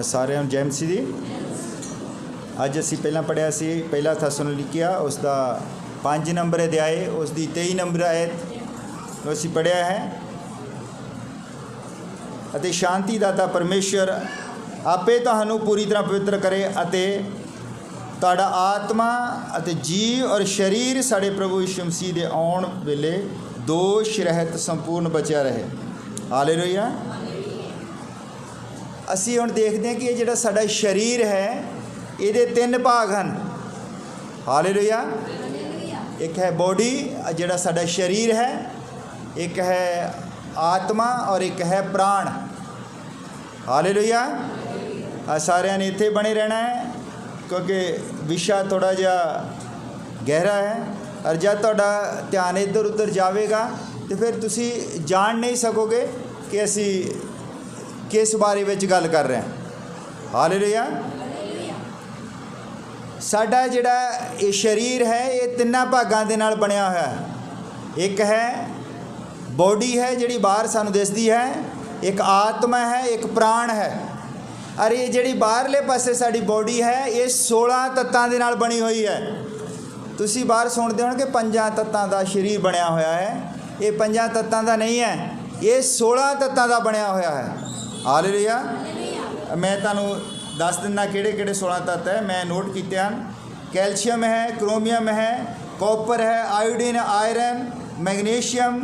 सारे जय मसीह दी। अज असी पहला पढ़िया सी पहला थेसलोनिकिया उसका 5 नंबर अध्याय उसकी 23 नंबर आयत असी पढ़िया है। अते शांति दाता परमेश्वर आपे तुहानू पूरी तरह पवित्र करे अते तुहाडा आत्मा अते जी और शरीर साढ़े प्रभु यीशु मसीह दे आउण वेले दोष रहत संपूर्ण बचिया रहे। हालेलुया। असी हुण देखते हैं कि ये जिहड़ा साडा शरीर है ये 3 भाग हैं। हालेलुया। एक है बॉडी जिहड़ा साडा शरीर है, एक है आत्मा और एक है प्राण। हालेलुया। सारिਆਂ ने इत्थे बने रहना है क्योंकि विषय थोड़ा जिहा गहरा है और जब तुहाडा ध्यान इधर उधर जाएगा तो फिर तुसी जान नहीं सकोगे कि असी किस बारे में गल कर रहे हैं। हालेलुया। साडा जिहड़ा ये शरीर है ये 3 भागों के नाल बनिया हुआ है। एक है बॉडी है जिहड़ी बाहर सानू दिसदी है, एक आत्मा है, एक प्राण है। और ये जिहड़ी बाहरले पासे साडी बॉडी है ये 16 तत्तां दे नाल बनी हुई है। तुसी बाहर सुनते हो कि 5 तत्तां दा शरीर बनया होया है, ये 5 तत्तां दा नहीं है, ये 16 तत्तां दा बनया होया है। हालेलुया। मैं तुहानू दस दिना किहड़े-किहड़े 16 तत्त है मैं नोट कीते हैं। कैल्शियम है, क्रोमियम है, कॉपर है, आयोडीन, आयरन, मैग्नीशियम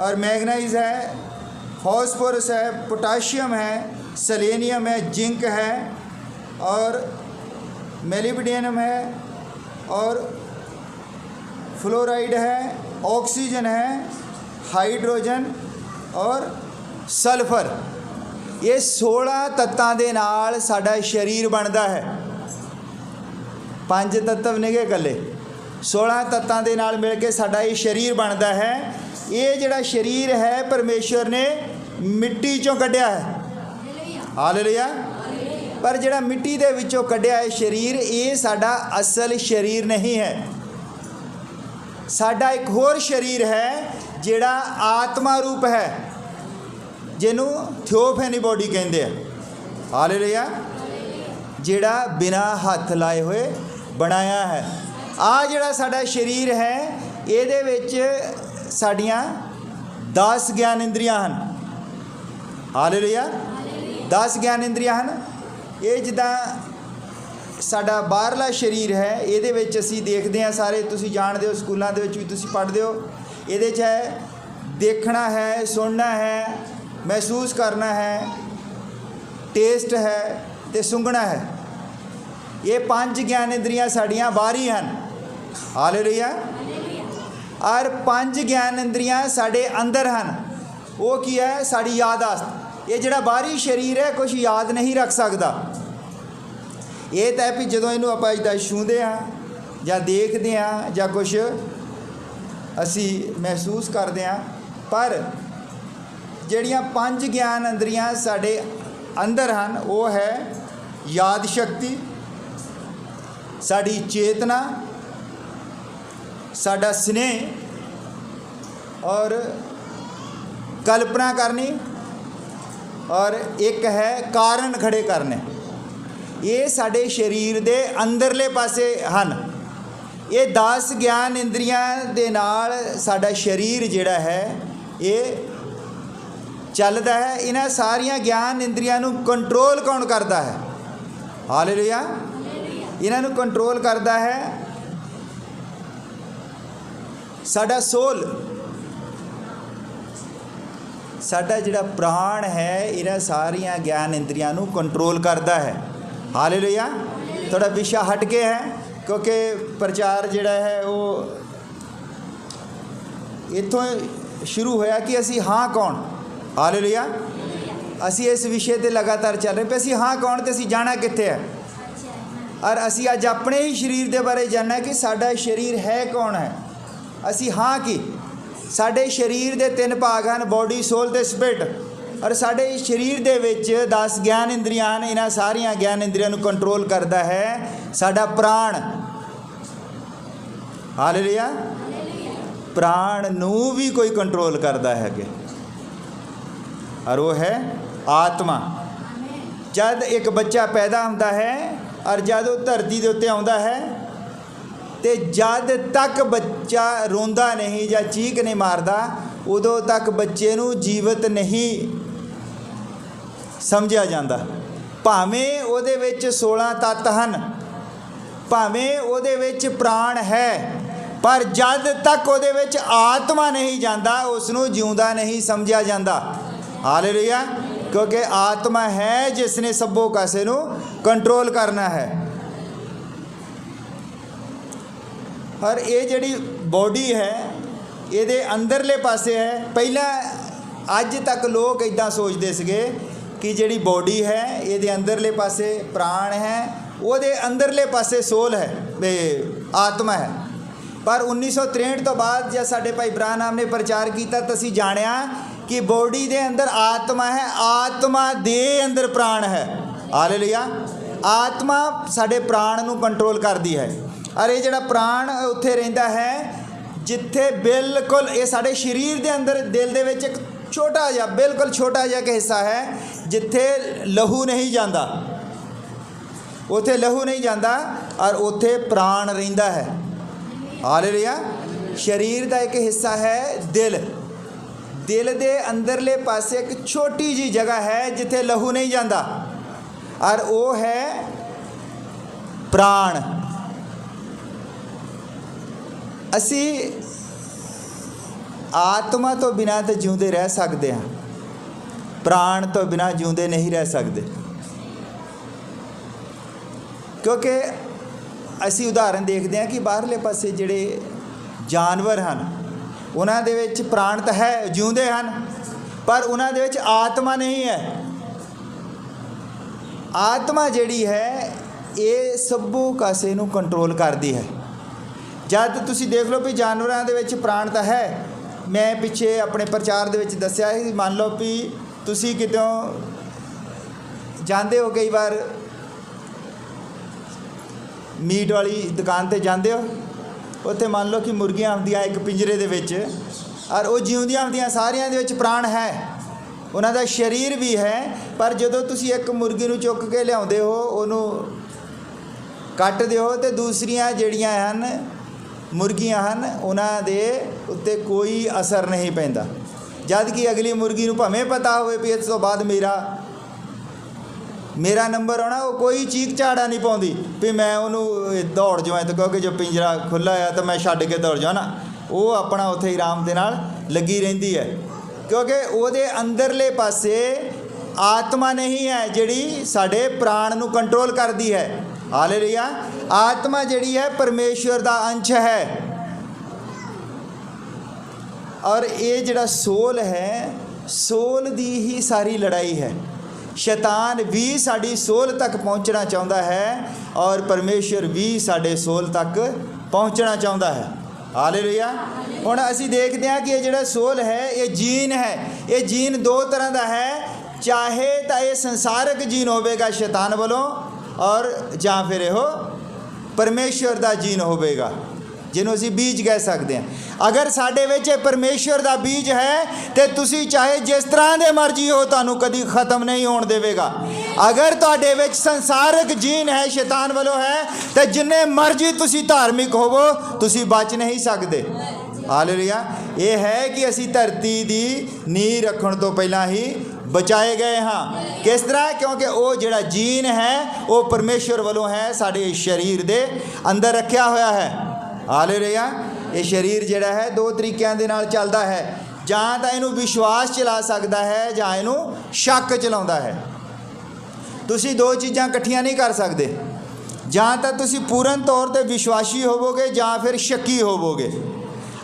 और मैग्नीज है, फॉस्फोरस है, पोटाशियम है, सेलेनियम है, जिंक है और मेलिब्डेनम है और फ्लोराइड है, ऑक्सीजन है, हाइड्रोजन और सल्फर। ये 16 तत्तां दे नाल साडा शरीर बनता है। 5 तत्व ने के कल्ले 16 तत्तां दे नाल मिल के साडा ये शरीर बनता है। ये जिहड़ा शरीर है परमेश्वर ने मिट्टी चों कढ़िया है। हालेलुया। पर जिहड़ा मिट्टी दे विचों कढ़िया है शरीर ये साडा असल शरीर नहीं है। साडा एक होर शरीर है जिहड़ा आत्मा रूप है जिन्हों थियोफैनी बॉडी कहते हैं। हालेलुया। जिहड़ा बिना हाथ लाए हुए बनाया है। आ जिहड़ा साडा शरीर है इहदे विच साडियां 10 ज्ञान इंद्रियां हैं। हालेलुया। 10 ज्ञान इंद्रियां हैं। ये जिद्दां साडा बाहरला शरीर है इहदे विच असीं देखते हैं सारे तुसीं जाणदे हो स्कूलों दे विच भी तुसीं पढ़दे हो। इहदे च है देखना है, सुनना है, महसूस करना है, टेस्ट है ते सूंघना है। ये 5 ज्ञान इंद्रियां साड़ियाँ बाहरी हैं। हालेलुया। और 5 ज्ञान इंद्रियां साढ़े अंदर हैं। वो की है साड़ी यादाश्त। ये जिहड़ा बाहरी शरीर है कुछ याद नहीं रख सकता। ये तो है भी जो इनू आप इदा छूंदे हाँ या देखते हैं या कुछ असी महसूस करते हैं, पर जिहड़ियां 5 ज्ञान इंद्रियां साढ़े अंदर हैं वो है याद शक्ति, साड़ी चेतना, साडा स्नेह और कल्पना करनी और एक है कारण खड़े करने। ये साडे शरीर दे अंदरले पासे हैं। ये 10 ज्ञान इंद्रियां दे नाल साडा शरीर जिहड़ा है ये चलता है। इन्हां सारियां ज्ञान इंद्रियां नूं कंट्रोल कौन करता है? हालेलुया। इन्हां नूं कंट्रोल करता है साडा सोल। साडा जिहड़ा प्राण है इन्हां सारियां ज्ञान इंद्रियां नूं कंट्रोल करता है। हालेलुया। थोड़ा विषय हट के है क्योंकि प्रचार जिहड़ा है वो इत्थों शुरू होया कि असी हाँ कौन। हालेलुया। असी इस विषय ते लगातार चल रहे पे असी हाँ कौन ते असी जाना कित्थे है और असी अज अपने ही शरीर के बारे जानना कि साडा शरीर है कौन है। असी हाँ की साडे शरीर के 3 भाग हैं बॉडी, सोल ते स्पिरिट। और साडे शरीर दे विच 10 ज्ञान इंद्रियां हैं। इन्हां सारियां ज्ञान इंद्रियां नूं कंट्रोल करता है साडा प्राण। हालेलुया। प्राण नूं भी कोई कंट्रोल करता है कि और वो है आत्मा। जद एक बच्चा पैदा होता है और जद वो धरती के उत्ते आता है तो जद तक बच्चा रोंदा नहीं या चीख नहीं मारता उदों तक बच्चे नूं जीवित नहीं समझिया जाता। भावें उहदे विच 16 तत्त हन, भावें उहदे विच प्राण है, पर जद तक उहदे विच आत्मा नहीं जाता उसनूं जिउंदा नहीं समझिया जाता। हालेलुया। क्योंकि आत्मा है जिसने सबों कासे नूं कंट्रोल करना है। और ये जिहड़ी बॉडी है ये अंदरले पासे है। पहला अज तक लोग इदां सोचते सीगे कि जिहड़ी बॉडी है ये अंदरले पासे प्राण है, वो अंदरले पासे सोल है, वे आत्मा है। पर 1963 तो बाद जब साडे भाई ब्राहनाम ने प्रचार किया तो असीं जानिया कि बॉडी दे अंदर आत्मा है, आत्मा दे अंदर प्राण है। हालेलुया। आत्मा साडे प्राण नूं कंट्रोल करती है। और ये जिहड़ा प्राण उत्थे रहिंदा है जिथे बिल्कुल ये साडे शरीर दे अंदर दिल दे विच एक छोटा जिहा बिल्कुल छोटा जिहा हिस्सा है जिथे लहू नहीं जाता, उथे लहू नहीं जाता और उथे प्राण रहिंदा है। हालेलुया। शरीर का एक हिस्सा है दिल, दिल दे अंदरले पासे एक छोटी जी जगह है जिथे लहू नहीं जाता और वो है प्राण। असी आत्मा तो बिना तो जिउंदे रह सकते हैं, प्राण तो बिना जिउंदे नहीं रह सकते। क्योंकि असी उदाहरण देखते हैं कि बाहरले पासे जिहड़े जानवर हैं उन्हां दे विच प्राण तो है, जिउंदे हैं, पर उन्हां दे विच आत्मा नहीं है। आत्मा जिहड़ी है ये सबों कासे नूं कंट्रोल करती है। जद तुसीं देख लो भी जानवरां दे विच प्राण तो है। मैं पिछे अपने प्रचार दे विच दस्सिया कि मान लो भी तुसीं कितों जांदे हो, कई बार मीट वाली दुकान ते जांदे हो, उत्थे मान लो कि मुर्गियां आउंदियां एक पिंजरे दे विच और वो जिउंदियां आउंदियां सारियां दे विच प्राण है, उन्हां दा शरीर भी है। पर जदों तुसीं एक मुर्गी नूं चुक के लिआउंदे हो, उहनूं कट्टदे हो तो दूसरियां जिहड़ियां हन मुर्गियां हन उन्हां दे उत्ते कोई असर नहीं पैंदा। जद कि अगली मुर्गी नूं भावें पता होवे भी इस तो बाद मेरा नंबर आना, वो कोई चीक झाड़ा नहीं पाउंदी भी मैं उन्होंने दौड़ जावां, तो क्योंकि जो पिंजरा खुला है तो मैं छड्ड के दौड़ जावां ना, वो अपना उत्थे ही आराम दे नाल लगी रहिंदी है। क्योंकि उहदे अंदरले पासे आत्मा नहीं है जिहड़ी साडे प्राण नूं कंट्रोल करती है। हालेलुया। आत्मा जिहड़ी है परमेश्वर दा अंश है। और ये जिहड़ा सोल है, सोल दी ही सारी लड़ाई है। शैतान भी साड़ी सोल तक पहुँचना चाहता है और परमेश्वर भी साढ़े सोल तक पहुँचना चाहता है। हालेलुया। हुण असीं देखते हैं कि ये जिहड़ा सोल है ये जीन है। ये जीन दो तरह का है, चाहे तो ये संसारक जीन होवेगा शैतान वालों और जां फिर यो परमेश्वर का जीन होवेगा जिन्हों असीं बीज कह सकते हैं। अगर साडे विच परमेश्वर का बीज है तो तुसीं चाहे जिस तरह के मर्जी हो तुहानूं कदी खत्म नहीं होण देवेगा। अगर तुहाडे विच संसारक जीन है शैतान वालों है तो जिन्ने मर्जी तुसीं धार्मिक होवो तुसीं बच नहीं सकते। हालेलुया। ये है कि असीं धरती की नींह रखण तो पहला ही बचाए गए हाँ। किस तरह? क्योंकि वो जिहड़ा जीन है वो परमेश्वर वालों है, साडे शरीर दे अंदर रखा होया है। हालेलुया। ये शरीर जिहड़ा है दो तरीकों के नाल चलदा है, जां तां इहनूं विश्वास चला सकदा है जां इहनूं शक चलाउंदा है। तुसीं दो चीज़ां इकट्ठियां नहीं कर सकते, जां तां तुसीं पूर्ण तौर पर विश्वासी होवोगे जां फिर शक्की होवोगे।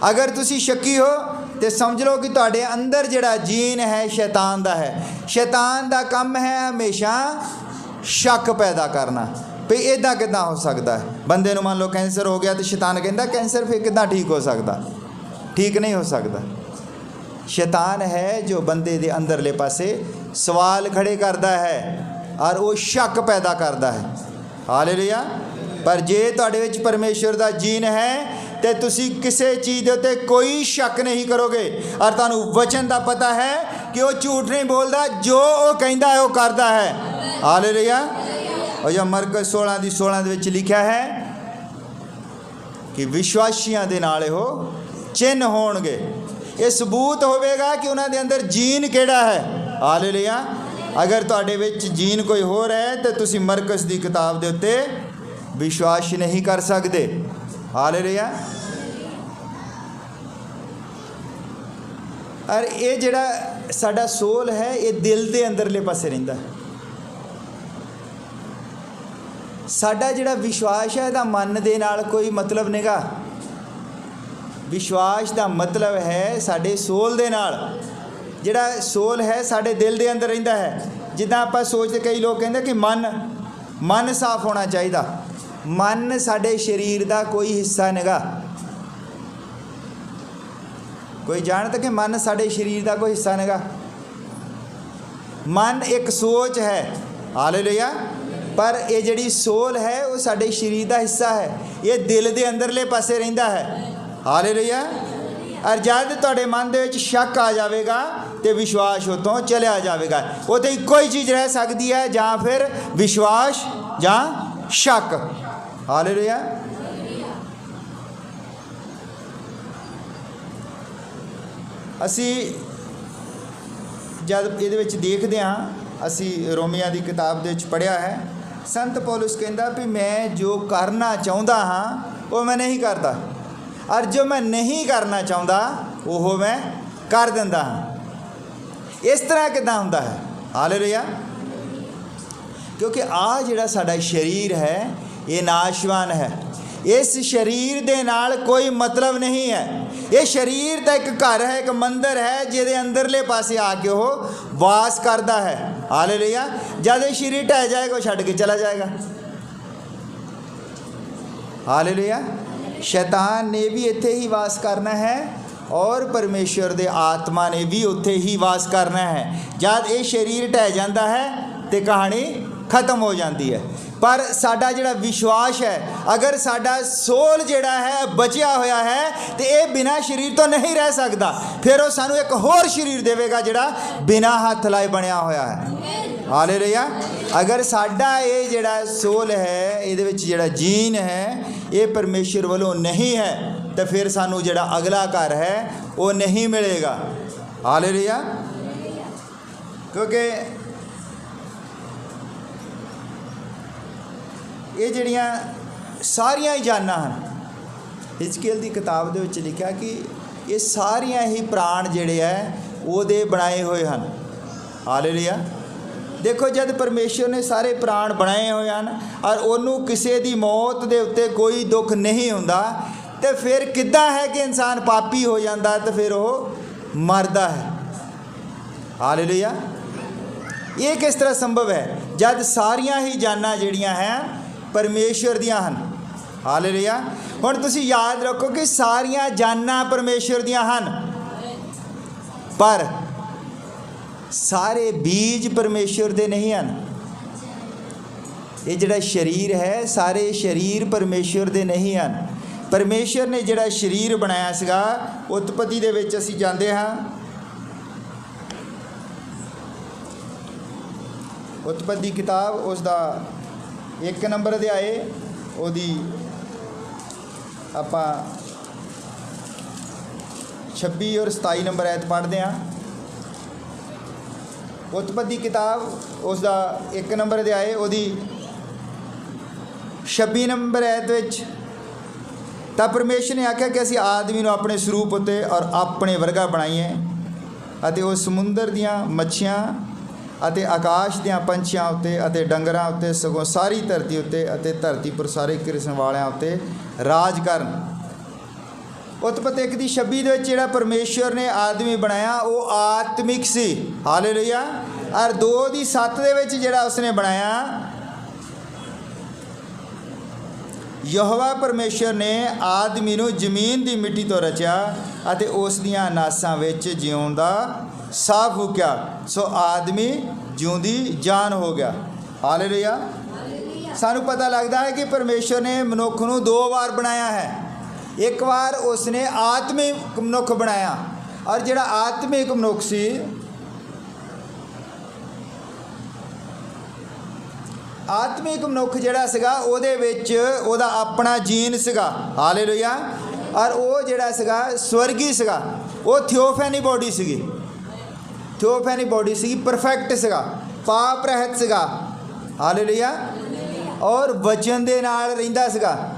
अगर तुसीं शक्की हो तो समझ लो कि तुहाडे अंदर जिहड़ा जीन है शैतान दा है। शैतान दा काम है हमेशा शक पैदा करना भी इदां किदां हो सकता है। बंदे नूं मान लो कैंसर हो गया तो शैतान कहता कैंसर फिर किदां ठीक हो सकता, ठीक नहीं हो सकता। शैतान है जो बंदे दे अंदरले पासे सवाल खड़े करता है और वो शक पैदा करता है। हालेलुया। पर जे तुहाडे विच परमेश्वर दा जीन है तो तुसी किसी चीज़ के उत्ते कोई शक नहीं करोगे और तुहानूं वचन का पता है कि वो झूठ नहीं बोलता, जो वो कहता है वो करता है। हालेलुया। और जो मरकस 16:16 ਦੇ ਵਿੱਚ लिखा है कि विश्वासियों के नाल हो चिन्ह होणगे। ये सबूत होवेगा कि उन्होंने अंदर जीन केड़ा है। हालेलुया। अगर तुहाडे विच जीन कोई होर है तो तुसी मरकस की किताब के उत्ते विश्वास नहीं कर सकते। हालेलुया। और ये जिहड़ा साडा सोल है ये दिल के अंदरले पासे रहिंदा है। साडा जिहड़ा विश्वास है इहदा मन दे नाल कोई मतलब नहींगा। विश्वास का मतलब है साडे सोल दे नाल। जिहड़ा सोल है साडे दिल दे अंदर रहिंदा है। जिद्दां आपां सोचते कई लोग कहंदे कि मन साफ होना चाहिए। मन साडे शरीर का कोई हिस्सा नहींगा। कोई जानता कि मन साडे शरीर का कोई हिस्सा नहींगा। मन एक सोच है। हालेलुया। पर ये जिहड़ी सोल है वो साडे शरीर का हिस्सा है। ये दिल के अंदरले पासे रहिंदा है। हालेलुया। और जब तुहाडे मन दे विच शक आ जाएगा तो विश्वास उतों चलिया जाएगा। उत्ते इक्को ही चीज़ रह सकती है, जां फिर विश्वास जां शक। हालेलुया। असी जब ये देखते हाँ, असी रोमिया की किताब के पढ़िया है, संत पौलुस कहता भी मैं जो करना चाहता हाँ वो मैं नहीं करता, और जो मैं नहीं करना चाहता वो मैं कर दिंदा हाँ। इस तरह कितना होता है। हालेलुया। क्योंकि आ जिहड़ा साडा शरीर है ये नाशवान है। इस शरीर दे नाल कोई मतलब नहीं है। ये शरीर तो एक घर है, एक मंदिर है जिहदे अंदरले पासे आके वो वास करता है। हालेलुया। जब ये शरीर ढह जाएगा वो छड्ड के चला जाएगा। हालेलुया। शैतान ने भी इत्थे ही वास करना है और परमेश्वर दे आत्मा ने भी उत्थे ही वास करना है। जब ये शरीर ढह जाता है तो कहानी खत्म हो जाती है। पर साडा जिहड़ा विश्वास है, अगर साडा सोल जिहड़ा है बचिया होया है तो ये बिना शरीर तो नहीं रह सकता। फिर वो सानू एक होर शरीर देवेगा जिहड़ा बिना हथ लाए बनया होया है। हालेलुया। अगर साडा ये जिहड़ा सोल है इहदे विच जिहड़ा जीन है ये परमेश्वर वालों नहीं है तो फिर सानू जिहड़ा अगला घर है वो नहीं मिलेगा। हालेलुया। क्योंकि ये जिहड़ियां सारियां ही जाना हैं, हिजकियल की किताब दे विच लिखा कि ये सारियां ही प्राण जिहड़े है ओहदे बनाए हुए हैं। हालेलुया। देखो जब परमेश्वर ने सारे प्राण बनाए हुए हैं और उन्होंने किसी की मौत के उत्ते कोई दुख नहीं हुंदा तो फिर किद्दां है कि इंसान पापी हो जाता तो फिर वो मरदा है। हालेलुया। ये किस तरह संभव है जब सारियां ही जाना जिहड़ियां हैं परमेश्वर दियां हन। हालेलुया। हुण तुसीं याद रखो कि सारियां जाना परमेश्वर दियां हन पर सारे बीज परमेश्वर दे नहीं हैं। ये जिहड़ा शरीर है सारे शरीर परमेश्वर दे नहीं हैं। परमेश्वर ने जिहड़ा शरीर बनाया सीगा उत्पत्ति दे विच असीं जांदे हां। उत्पत्ति किताब उसका 1 नंबर अध्याय ओदी आपां 26 और 27 नंबर आयत पढ़ते हैं। उत्पत्ति किताब उसका 1 नंबर अध्याय ओदी 26 नंबर आयत विच तां परमेश्वर ने आख्या कि असीं आदमी नूं अपने स्वरूप उत्ते और अपने वर्गा बनाईए अते वो समुंदर दियां मच्छियां अते आकाश दियां पंछियां उत्ते अते डंगरां उत्ते सगों सारी धरती उत्ते अते धरती पर सारे किस्म वालियां उत्ते राज करन। उत्पत्ति 1 की 26 दे विच जिहड़ा परमेश्वर ने आदमी बनाया वो आत्मिक सी। हालेलुया। और 2 की 7 दे विच जिहड़ा उसने बनाया यहोवा परमेश्वर ने आदमी नूं जमीन की मिट्टी तो रचा अते उस दियां नासां विच जीउण दा साह फूकिया सो आदमी जिउंदी जान हो गया। हालेलुया। सानू पता लगता है कि परमेश्वर ने मनुख नूं 2 बार बनाया है। एक बार उसने आत्मिक मनुख बनाया और जिहड़ा आत्मिक मनुख सी ਆਤਮਿਕ ਮਨੁੱਖ ਜਿਹੜਾ ਸੀਗਾ ਉਹਦੇ ਵਿੱਚ ਉਹਦਾ ਆਪਣਾ ਜੀਨ ਸੀਗਾ। ਹਾਲੇਲੂਇਆ। ਔਰ ਉਹ ਜਿਹੜਾ ਸੀਗਾ ਸਵਰਗੀ ਸੀਗਾ, ਉਹ ਥਿਓਫੈਨੀ ਬੋਡੀ ਸੀਗੀ, ਥਿਓਫੈਨੀ ਬੋਡੀ ਸੀਗੀ, ਪਰਫੈਕਟ ਸੀਗਾ, ਪਾਪ ਰਹਿਤ ਸੀਗਾ। ਹਾਲੇਲੂਇਆ। ਔਰ ਵਚਨ ਦੇ ਨਾਲ ਰਹਿੰਦਾ ਸੀਗਾ।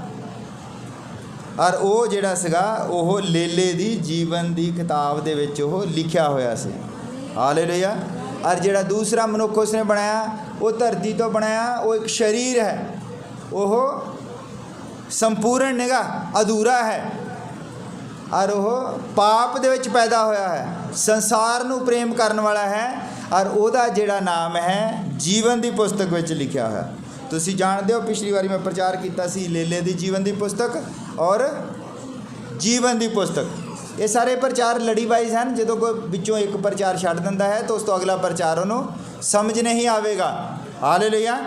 ਔਰ ਉਹ ਜਿਹੜਾ ਸੀਗਾ ਉਹ ਲੇਲੇ ਦੀ ਜੀਵਨ ਦੀ ਕਿਤਾਬ ਦੇ ਵਿੱਚ ਉਹ ਲਿਖਿਆ ਹੋਇਆ ਸੀ। ਹਾਲੇਲੂਇਆ। ਔਰ ਜਿਹੜਾ ਦੂਸਰਾ ਮਨੁੱਖ ਉਸਨੇ ਬਣਾਇਆ ਉਹ ਧਰਤੀ ਤੋਂ ਬਣਾਇਆ, ਉਹ ਇੱਕ ਸਰੀਰ ਹੈ, ਉਹ ਸੰਪੂਰਨ ਨਿਗਾ, ਅਧੂਰਾ ਹੈ। ਔਰ ਉਹ ਪਾਪ ਦੇ ਵਿੱਚ ਪੈਦਾ ਹੋਇਆ ਹੈ, ਸੰਸਾਰ ਨੂੰ ਪ੍ਰੇਮ ਕਰਨ ਵਾਲਾ ਹੈ। ਔਰ ਉਹਦਾ ਜਿਹੜਾ ਨਾਮ ਹੈ ਜੀਵਨ ਦੀ ਪੁਸਤਕ ਵਿੱਚ ਲਿਖਿਆ ਹੋਇਆ। ਤੁਸੀਂ ਜਾਣਦੇ ਹੋ ਪਿਛਲੀ ਵਾਰੀ ਮੈਂ ਪ੍ਰਚਾਰ ਕੀਤਾ ਸੀ ਲੇਲੇ ਦੀ ਜੀਵਨ ਦੀ ਪੁਸਤਕ ਔਰ ਜੀਵਨ ਦੀ ਪੁਸਤਕ। ਇਹ ਸਾਰੇ ਪ੍ਰਚਾਰ ਲੜੀ ਵਾਈਜ਼ ਹਨ। ਜਦੋਂ ਕੋਈ ਵਿੱਚੋਂ ਇੱਕ ਪ੍ਰਚਾਰ ਛੱਡ ਦਿੰਦਾ ਹੈ ਤਾਂ ਉਸ ਤੋਂ ਅਗਲਾ ਪ੍ਰਚਾਰ ਉਹਨੂੰ ਸਮਝ ਨਹੀਂ ਆਵੇਗਾ। ਹਾਲੇਲੂਇਆ।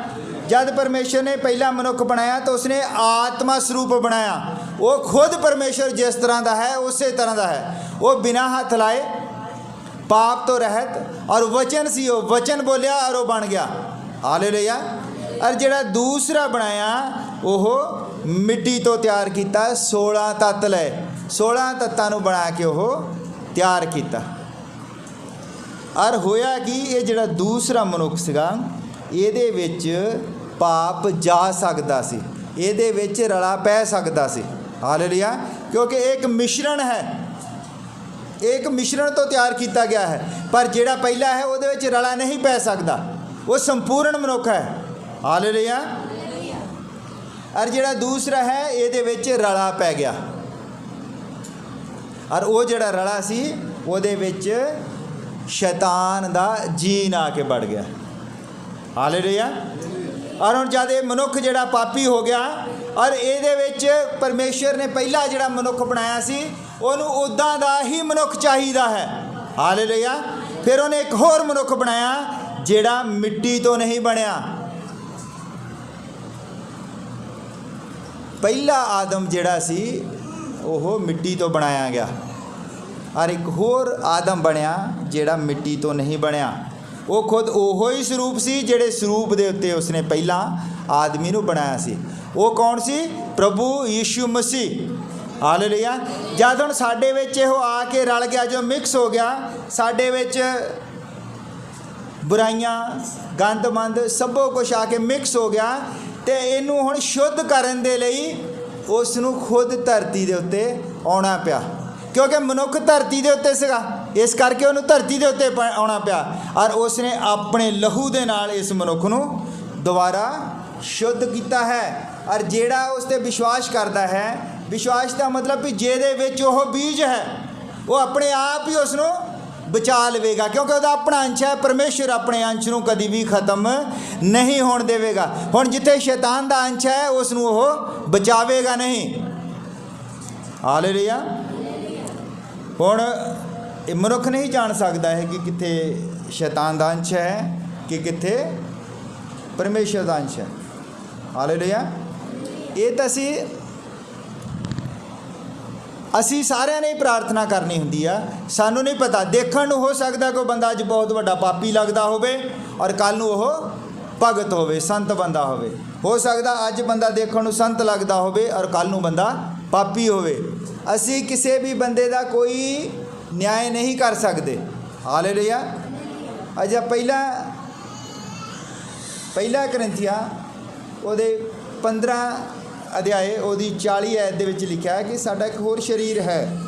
ਜਦ ਪਰਮੇਸ਼ਰ ਨੇ ਪਹਿਲਾ ਮਨੁੱਖ ਬਣਾਇਆ ਤਾਂ ਉਸਨੇ ਆਤਮਾ ਸਰੂਪ ਬਣਾਇਆ। ਉਹ ਖੁਦ ਪਰਮੇਸ਼ਰ ਜਿਸ ਤਰ੍ਹਾਂ ਦਾ ਹੈ ਉਸੇ ਤਰ੍ਹਾਂ ਦਾ ਹੈ। ਉਹ ਬਿਨਾਂ ਹੱਥ ਲਾਏ, ਪਾਪ ਤੋਂ ਰਹਿਤ, ਔਰ ਵਚਨ ਸੀ, ਉਹ ਵਚਨ ਬੋਲਿਆ ਔਰ ਉਹ ਬਣ ਗਿਆ। ਹਾਲੇਲੂਇਆ। ਔਰ ਜਿਹੜਾ ਦੂਸਰਾ ਬਣਾਇਆ ਉਹ ਮਿੱਟੀ ਤੋਂ ਤਿਆਰ ਕੀਤਾ। 16 ਤੱਤ ਲਏ, 16 ਤੱਤਾਂ ਨੂੰ ਬਣਾ ਕੇ ਉਹ ਤਿਆਰ ਕੀਤਾ। ਔਰ ਹੋਇਆ ਕਿ ਇਹ ਜਿਹੜਾ ਦੂਸਰਾ ਮਨੁੱਖ ਸੀਗਾ ਇਹਦੇ ਵਿੱਚ ਪਾਪ ਜਾ ਸਕਦਾ ਸੀ, ਇਹਦੇ ਵਿੱਚ ਰਲਾ ਪੈ ਸਕਦਾ ਸੀ। ਹਾਲੇਲੂਇਆ। ਕਿਉਂਕਿ ਇਹ ਇੱਕ ਮਿਸ਼ਰਣ ਹੈ, ਇੱਕ ਮਿਸ਼ਰਣ ਤੋਂ ਤਿਆਰ ਕੀਤਾ ਗਿਆ ਹੈ। ਪਰ ਜਿਹੜਾ ਪਹਿਲਾ ਹੈ ਉਹਦੇ ਵਿੱਚ ਰਲਾ ਨਹੀਂ ਪੈ ਸਕਦਾ, ਉਹ ਸੰਪੂਰਨ ਮਨੁੱਖ ਹੈ। ਹਾਲੇਲੂਇਆ। ਔਰ ਜਿਹੜਾ ਦੂਸਰਾ ਹੈ ਇਹਦੇ ਵਿੱਚ ਰਲਾ ਪੈ ਗਿਆ। ਔਰ ਉਹ ਜਿਹੜਾ ਰਲਾ ਸੀ ਉਹਦੇ ਵਿੱਚ ਸ਼ੈਤਾਨ ਦਾ ਜੀਨ ਆ ਕੇ ਵੜ ਗਿਆ। ਹਾਲੇਲੂਇਆ। ਔਰ ਹੁਣ ਜਦ ਇਹ ਮਨੁੱਖ ਜਿਹੜਾ ਪਾਪੀ ਹੋ ਗਿਆ ਔਰ ਇਹਦੇ ਵਿੱਚ ਪਰਮੇਸ਼ਰ ਨੇ ਪਹਿਲਾ ਜਿਹੜਾ ਮਨੁੱਖ ਬਣਾਇਆ ਸੀ ਉਹਨੂੰ ਉੱਦਾਂ ਦਾ ਹੀ ਮਨੁੱਖ ਚਾਹੀਦਾ ਹੈ। ਹਾਲੇਲੂਇਆ। ਫਿਰ ਉਹਨੇ ਇੱਕ ਹੋਰ ਮਨੁੱਖ ਬਣਾਇਆ ਜਿਹੜਾ ਮਿੱਟੀ ਤੋਂ ਨਹੀਂ ਬਣਿਆ। ਪਹਿਲਾ ਆਦਮ ਜਿਹੜਾ ਸੀ ਉਹ ਮਿੱਟੀ ਤੋਂ ਬਣਾਇਆ ਗਿਆ ਔਰ ਇੱਕ ਹੋਰ ਆਦਮ ਬਣਿਆ ਜਿਹੜਾ ਮਿੱਟੀ ਤੋਂ ਨਹੀਂ ਬਣਿਆ। ਉਹ ਖੁਦ ਉਹੋ ਹੀ ਸਰੂਪ ਸੀ ਜਿਹੜੇ ਸਰੂਪ ਦੇ ਉੱਤੇ ਉਸਨੇ ਪਹਿਲਾਂ ਆਦਮੀ ਨੂੰ ਬਣਾਇਆ ਸੀ। ਉਹ ਕੌਣ ਸੀ? ਪ੍ਰਭੂ ਯੀਸ਼ੂ ਮਸੀਹ। ਹਾਲੇਲੂਇਆ। ਜਦ ਹੁਣ ਸਾਡੇ ਵਿੱਚ ਇਹੋ ਆ ਕੇ ਰਲ ਗਿਆ, ਜੋ ਮਿਕਸ ਹੋ ਗਿਆ, ਸਾਡੇ ਵਿੱਚ ਬੁਰਾਈਆਂ, ਗੰਦਮੰਦ ਸਭੋ ਕੁਛ ਆ ਕੇ ਮਿਕਸ ਹੋ ਗਿਆ, ਤੇ ਇਹਨੂੰ ਹੁਣ ਸ਼ੁੱਧ ਕਰਨ ਦੇ ਲਈ ਉਸ ਨੂੰ ਖੁਦ ਧਰਤੀ ਦੇ ਉੱਤੇ ਆਉਣਾ ਪਿਆ। ਕਿਉਂਕਿ ਮਨੁੱਖ ਧਰਤੀ ਦੇ ਉੱਤੇ ਸੀਗਾ, ਇਸ ਕਰਕੇ ਉਹਨੂੰ ਧਰਤੀ ਦੇ ਉੱਤੇ ਆਉਣਾ ਪਿਆ। ਔਰ ਉਸ ਨੇ ਆਪਣੇ ਲਹੂ ਦੇ ਨਾਲ ਇਸ ਮਨੁੱਖ ਨੂੰ ਦੁਬਾਰਾ ਸ਼ੁੱਧ ਕੀਤਾ ਹੈ। ਔਰ ਜਿਹੜਾ ਉਸ 'ਤੇ ਵਿਸ਼ਵਾਸ ਕਰਦਾ ਹੈ, ਵਿਸ਼ਵਾਸ ਦਾ ਮਤਲਬ ਵੀ ਜਿਹਦੇ ਵਿੱਚ ਉਹ ਬੀਜ ਹੈ ਉਹ ਆਪਣੇ ਆਪ ਹੀ ਉਸ ਨੂੰ ਬਚਾ ਲਵੇਗਾ, ਕਿਉਂਕਿ ਉਹਦਾ ਆਪਣਾ ਅੰਸ਼ ਹੈ। ਪਰਮੇਸ਼ਰ ਆਪਣੇ ਅੰਸ਼ ਨੂੰ ਕਦੀ ਵੀ ਖਤਮ ਨਹੀਂ ਹੋਣ ਦੇਵੇਗਾ। ਹੁਣ ਜਿੱਥੇ ਸ਼ੈਤਾਨ ਦਾ ਅੰਸ਼ ਹੈ ਉਸ ਨੂੰ ਉਹ ਬਚਾਵੇਗਾ ਨਹੀਂ। ਹਾਲੇਲੂਇਆ। ਹੁਣ ਇਹ ਮਨੁੱਖ ਨਹੀਂ ਜਾਣ ਸਕਦਾ ਹੈ ਕਿ ਕਿੱਥੇ ਸ਼ੈਤਾਨ ਦਾ ਅੰਸ਼ ਹੈ ਕਿ ਕਿੱਥੇ ਪਰਮੇਸ਼ਰ ਦਾ ਅੰਸ਼ ਹੈ। ਹਾਲੇਲੂਇਆ। ਇਹ ਤਾਂ ਅਸੀਂ ਸਾਰਿਆਂ ਨੇ ਪ੍ਰਾਰਥਨਾ ਕਰਨੀ ਹੁੰਦੀ ਆ। ਸਾਨੂੰ ਨਹੀਂ ਪਤਾ, ਦੇਖਣ ਨੂੰ ਹੋ ਸਕਦਾ ਕੋਈ ਬੰਦਾ ਅੱਜ ਬਹੁਤ ਵੱਡਾ ਪਾਪੀ ਲੱਗਦਾ ਹੋਵੇ ਔਰ ਕੱਲ੍ਹ ਨੂੰ ਉਹ ਭਗਤ ਹੋਵੇ, ਸੰਤ ਬੰਦਾ ਹੋਵੇ। ਹੋ ਸਕਦਾ ਅੱਜ ਬੰਦਾ ਦੇਖਣ ਨੂੰ ਸੰਤ ਲੱਗਦਾ ਹੋਵੇ ਔਰ ਕੱਲ੍ਹ ਨੂੰ ਬੰਦਾ ਪਾਪੀ ਹੋਵੇ। ਅਸੀਂ ਕਿਸੇ ਵੀ ਬੰਦੇ ਦਾ ਕੋਈ ਨਿਆਂ ਨਹੀਂ ਕਰ ਸਕਦੇ। ਹਾਲੇਲੂਇਆ। ਅਜਾ ਪਹਿਲਾ ਕਰੰਥੀਆਂ ਉਹਦੇ 15 ਅਧਿਆਏ ਉਹਦੀ 40 ਐਤ ਦੇ ਵਿੱਚ ਲਿਖਿਆ ਹੈ ਕਿ ਸਾਡਾ ਇੱਕ ਹੋਰ ਸਰੀਰ ਹੈ।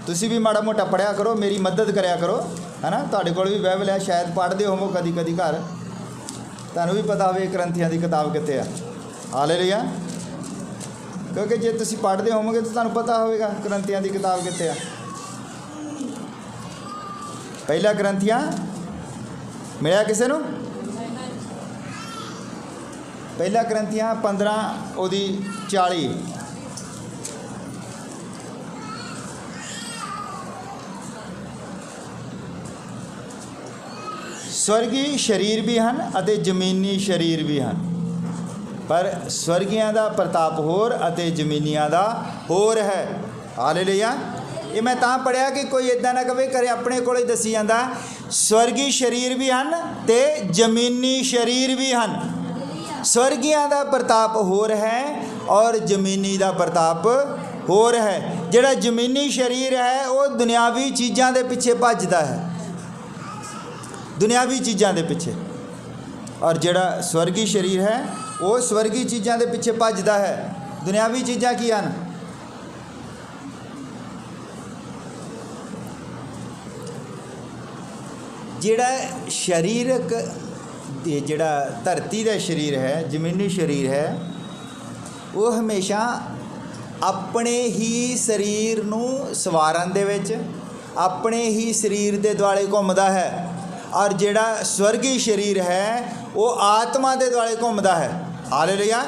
ਤੁਸੀਂ ਵੀ ਮਾੜਾ ਮੋਟਾ ਪੜ੍ਹਿਆ ਕਰੋ, ਮੇਰੀ ਮਦਦ ਕਰਿਆ ਕਰੋ, ਹੈ ਨਾ। ਤੁਹਾਡੇ ਕੋਲ ਵੀ ਬਾਈਬਲ ਹੈ, ਸ਼ਾਇਦ ਪੜ੍ਹਦੇ ਹੋਵੋ ਕਦੀ ਕਦੀ ਘਰ, ਤੁਹਾਨੂੰ ਵੀ ਪਤਾ ਹੋਵੇ ਕਰੰਥੀਆਂ ਦੀ ਕਿਤਾਬ ਕਿੱਥੇ ਆ। ਹਾਲੇਲੂਇਆ। ਕਿਉਂਕਿ ਜੇ ਤੁਸੀਂ ਪੜ੍ਹਦੇ ਹੋਵੋਗੇ ਤਾਂ ਤੁਹਾਨੂੰ ਪਤਾ ਹੋਵੇਗਾ ਕਰੰਥੀਆਂ ਦੀ ਕਿਤਾਬ ਕਿੱਥੇ ਆ। ਪਹਿਲਾ ਕਰੰਥੀਆਂ ਮਿਲਿਆ ਕਿਸੇ ਨੂੰ? ਪਹਿਲਾ ਕਰੰਥੀਆਂ 15 ਉਹਦੀ 40। ਸਵਰਗੀ ਸਰੀਰ ਵੀ ਹਨ ਅਤੇ ਜ਼ਮੀਨੀ ਸਰੀਰ ਵੀ ਹਨ, ਪਰ ਸਵਰਗੀਆਂ ਦਾ ਪ੍ਰਤਾਪ ਹੋਰ ਅਤੇ ਜ਼ਮੀਨੀਆਂ ਦਾ ਹੋਰ ਹੈ। ਹਾਲੇਲੂਇਆ। ਇਹ ਮੈਂ ਤਾਂ ਪੜ੍ਹਿਆ ਕਿ ਕੋਈ ਇੱਦਾਂ ਨਾ ਕਵੇ ਘਰੇ ਆਪਣੇ ਕੋਲ ਹੀ ਦੱਸੀ ਜਾਂਦਾ स्वर्गी शरीर भी हैं ते जमीनी शरीर भी हैं। स्वर्गियां दा प्रताप होर है और जमीनी दा प्रताप होर है। जिहड़ा जमीनी शरीर है वो दुनियावी चीज़ां दे पिछे भजदा है, दुनियावी चीज़ां दे पिछे, और जिहड़ा स्वर्गी शरीर है वो स्वर्गी चीज़ां दे पिछे भजदा है। दुनियावी चीज़ां की हैं? जिहड़ा शरीरक जिहड़ा धरती का शरीर है, जमीनी शरीर है, वो हमेशा अपने ही शरीर नूं सवारन दे विच अपने ही शरीर दे दुआले घुमदा है, और जिहड़ा स्वर्गी शरीर है वो आत्मा दे दुआले घुमदा है। हालेलुया।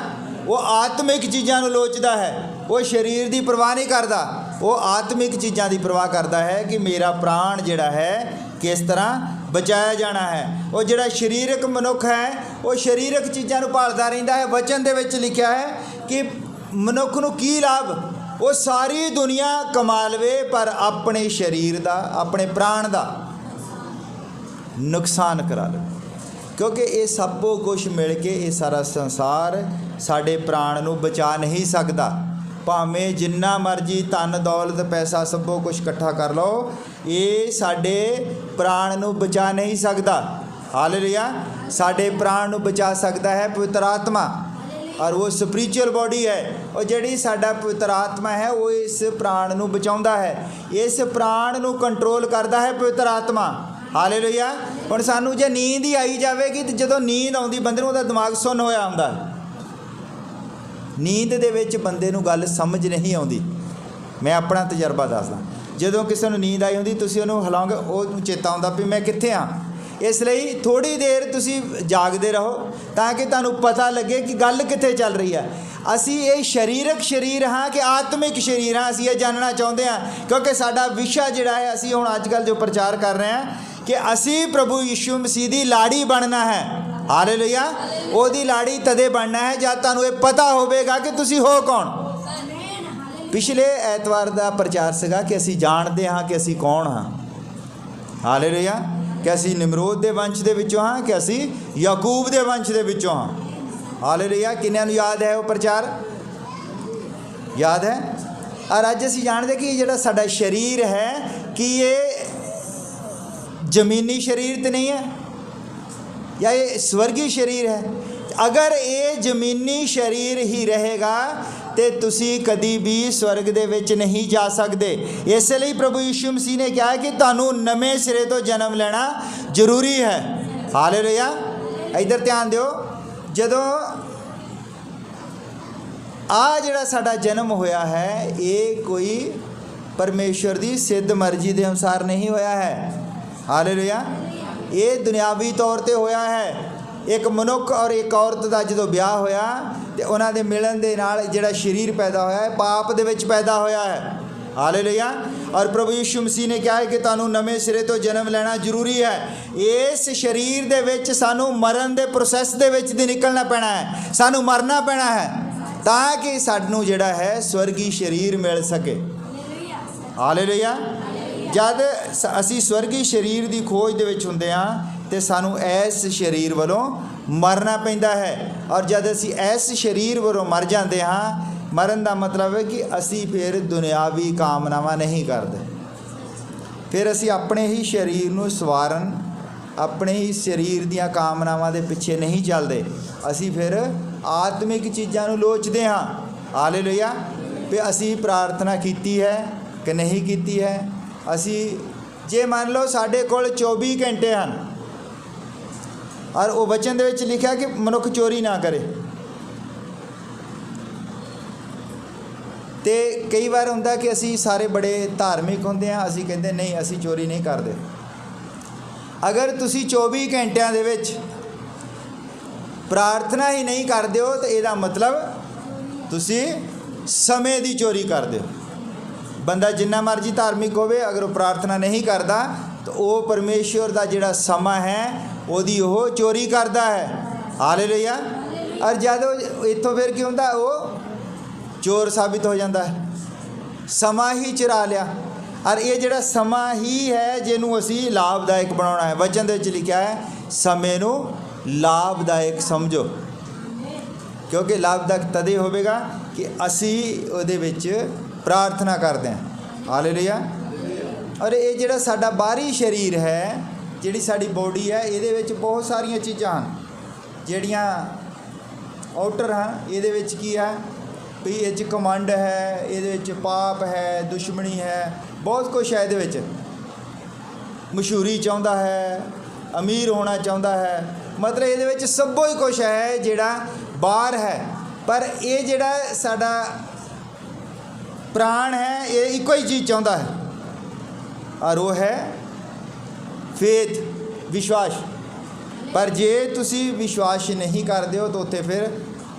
वो आत्मिक चीज़ां नूं लोचदा है, वो शरीर की परवाह नहीं करता, वो आत्मिक चीज़ां की परवाह करता है कि मेरा प्राण जिहड़ा है किस तरह बचाया जाना है। वो जिहड़ा शरीरक मनुख है वो शरीरक चीज़ां नूं भालदा रहिंदा है। वचन दे विच लिखिया है कि मनुख नूं की लाभ, वो सारी दुनिया कमा लवे पर अपने शरीर दा, अपने प्राण दा नुकसान करा ले। क्योंकि ये सब कुछ मिल के ये सारा संसार साडे प्राण नूं बचा नहीं सकता। भावें जिन्ना मर्जी धन दौलत पैसा सब कुछ इकट्ठा कर लो, ये साडे प्राण नूं बचा नहीं सकता। हालेलुया। साडे प्राण नूं बचा सकता है पवित्र आत्मा, और वो स्पिरिचुअल बॉडी है। और जिहड़ी साडा पवित्र आत्मा है वो इस प्राण नूं बचाउंदा है, इस प्राण नूं कंट्रोल करता है पवित्र आत्मा। हालेलुया। हुण सानूं जे नींद ही आई जाएगी तो जदों नींद आउंदी बंदे नूं उहदा दिमाग सुन्न होया हुंदा, नींद दे विच बंदे नूं गल समझ नहीं आउंदी। मैं अपना तजर्बा दसदा, जदों किसी नूं नींद आई हुंदी तुसीं उहनूं हिलाओगे वो चेता आउंदा भी मैं कित्थे हाँ। इसलिए थोड़ी देर तुसी जागते रहो ताकि तुहानूं पता लगे कि गल कित्थे चल रही है। असी ये शरीरक शरीर हाँ कि आत्मिक शरीर हाँ, असी ये जानना चाहते हैं। क्योंकि साडा विषय जिहड़ा है असी हुण अजकल जो प्रचार कर रहे हैं कि असी प्रभु यीशु मसीह दी लाड़ी बनना है। हालेलुया। ओदी लाड़ी तदे बनना है जद तुहानूं ये पता होवेगा कि तुसी हो कौन। पिछले ऐतवार का प्रचार सीगा कि असी जानते हाँ कि असी कौन हाँ। हालेलुया। कि असी निमरोद के वंश के विचों हाँ कि असी याकूब के वंश के विचों हाँ। हालेलुया। किन्नियां नूं याद है वो प्रचार? याद है। और अज असी जानते कि जिहड़ा साडा शरीर है कि ये जमीनी शरीर तो नहीं है, या ये स्वर्गी शरीर है। अगर ये जमीनी शरीर ही रहेगा तो तुसी कदी भी स्वर्ग दे विच नहीं जा सकते। इसलिए प्रभु यीशु मसीह ने कहा कि तुहानूं नवे सिरे तो जन्म लेना जरूरी है। हालेलुया। इधर ध्यान दिओ, जदों आ जिहड़ा साडा जन्म होया है ये कोई परमेश्वर की सिद्ध मर्जी के अनुसार नहीं होया है। हालेलुया। ये दुनियावी तौर पर होया है। एक मनुख और एक औरत का जो ब्याह होया तो उन्होंने मिलन के नाल जिहड़ा शरीर पैदा होया है पाप दे विच पैदा होया है। हालेलुया। और प्रभु यीशु मसीह ने कहा है कि तुहानूं नवे सिरे तो जन्म लेना जरूरी है। इस शरीर दे विच सानूं मरण दे प्रोसैस दे विच दी निकलना पैना है, सानूं मरना पैना है ताकि सानूं जिहड़ा है स्वर्गी शरीर मिल सके। हालेलुया। जद असी स्वर्गी शरीर की खोज दे विच हुंदे हां तो सानू इस शरीर वालों मरना पैंदा है। और जब असी इस शरीर वालों मर जाते हाँ, मरन का मतलब है कि असी फिर दुनियावी कामनावां नहीं करते, फिर असी अपने ही शरीर नूं सवारन, अपने ही शरीर दीयां कामनावां दे पिछे नहीं चलते, असी फिर आत्मिक चीज़ां नूं लोचदे हाँ। हालेलुया। भी असी प्रार्थना कीती है कि नहीं कीती है। असी जे मान लो साडे कोल 24 घंटे हैं और वो वचन दे विच लिखा कि मनुख चोरी ना करे, तो कई बार हुंदा कि असी सारे बड़े धार्मिक होंदे हैं, असी कहंदे नहीं असी चोरी नहीं करते। अगर तुसी 24 घंटिਆਂ ਦੇ ਵਿੱਚ प्रार्थना ही नहीं करते हो तो ਇਹਦਾ मतलब तुसी समय की चोरी करते हो। बंदा जिन्ना मर्जी धार्मिक होवे अगर वो प्रार्थना नहीं करता तो वो परमेश्वर का जिहड़ा समा है ओदी वो चोरी करता है। हालेलुया। और जब इत्थों फिर की हुंदा वो चोर साबित हो जाता है, समा ही चुरा लिया। और ये जिहड़ा समा ही है जिन्हों असी लाभदायक बनाना है। वचन दे विच लिखा है समय नूं लाभदायक समझो, क्योंकि लाभदायक तदे होवेगा कि असी उहदे विच प्रार्थना करते हैं। हालेलुया। और ये जिहड़ा साडा बाहरी शरीर है, जिहड़ी साडी बॉडी है, इहदे विच बहुत सारियां चीज़ां हन जिहड़ियां आउटर हैं। इहदे विच की है भी ये घमंड है, ये पाप है, दुश्मनी है, बहुत कुछ है। ये मशहूरी चाहता है, अमीर होना चाहता है, मतलब ये सबो ही कुछ है जिहड़ा बाहर है। पर ये जिहड़ा साडा प्राण है ये एक ही चीज़ चाहता है, और वो है फेथ, विश्वास। पर जे तुसी विश्वास नहीं करते हो तो उत्थे फिर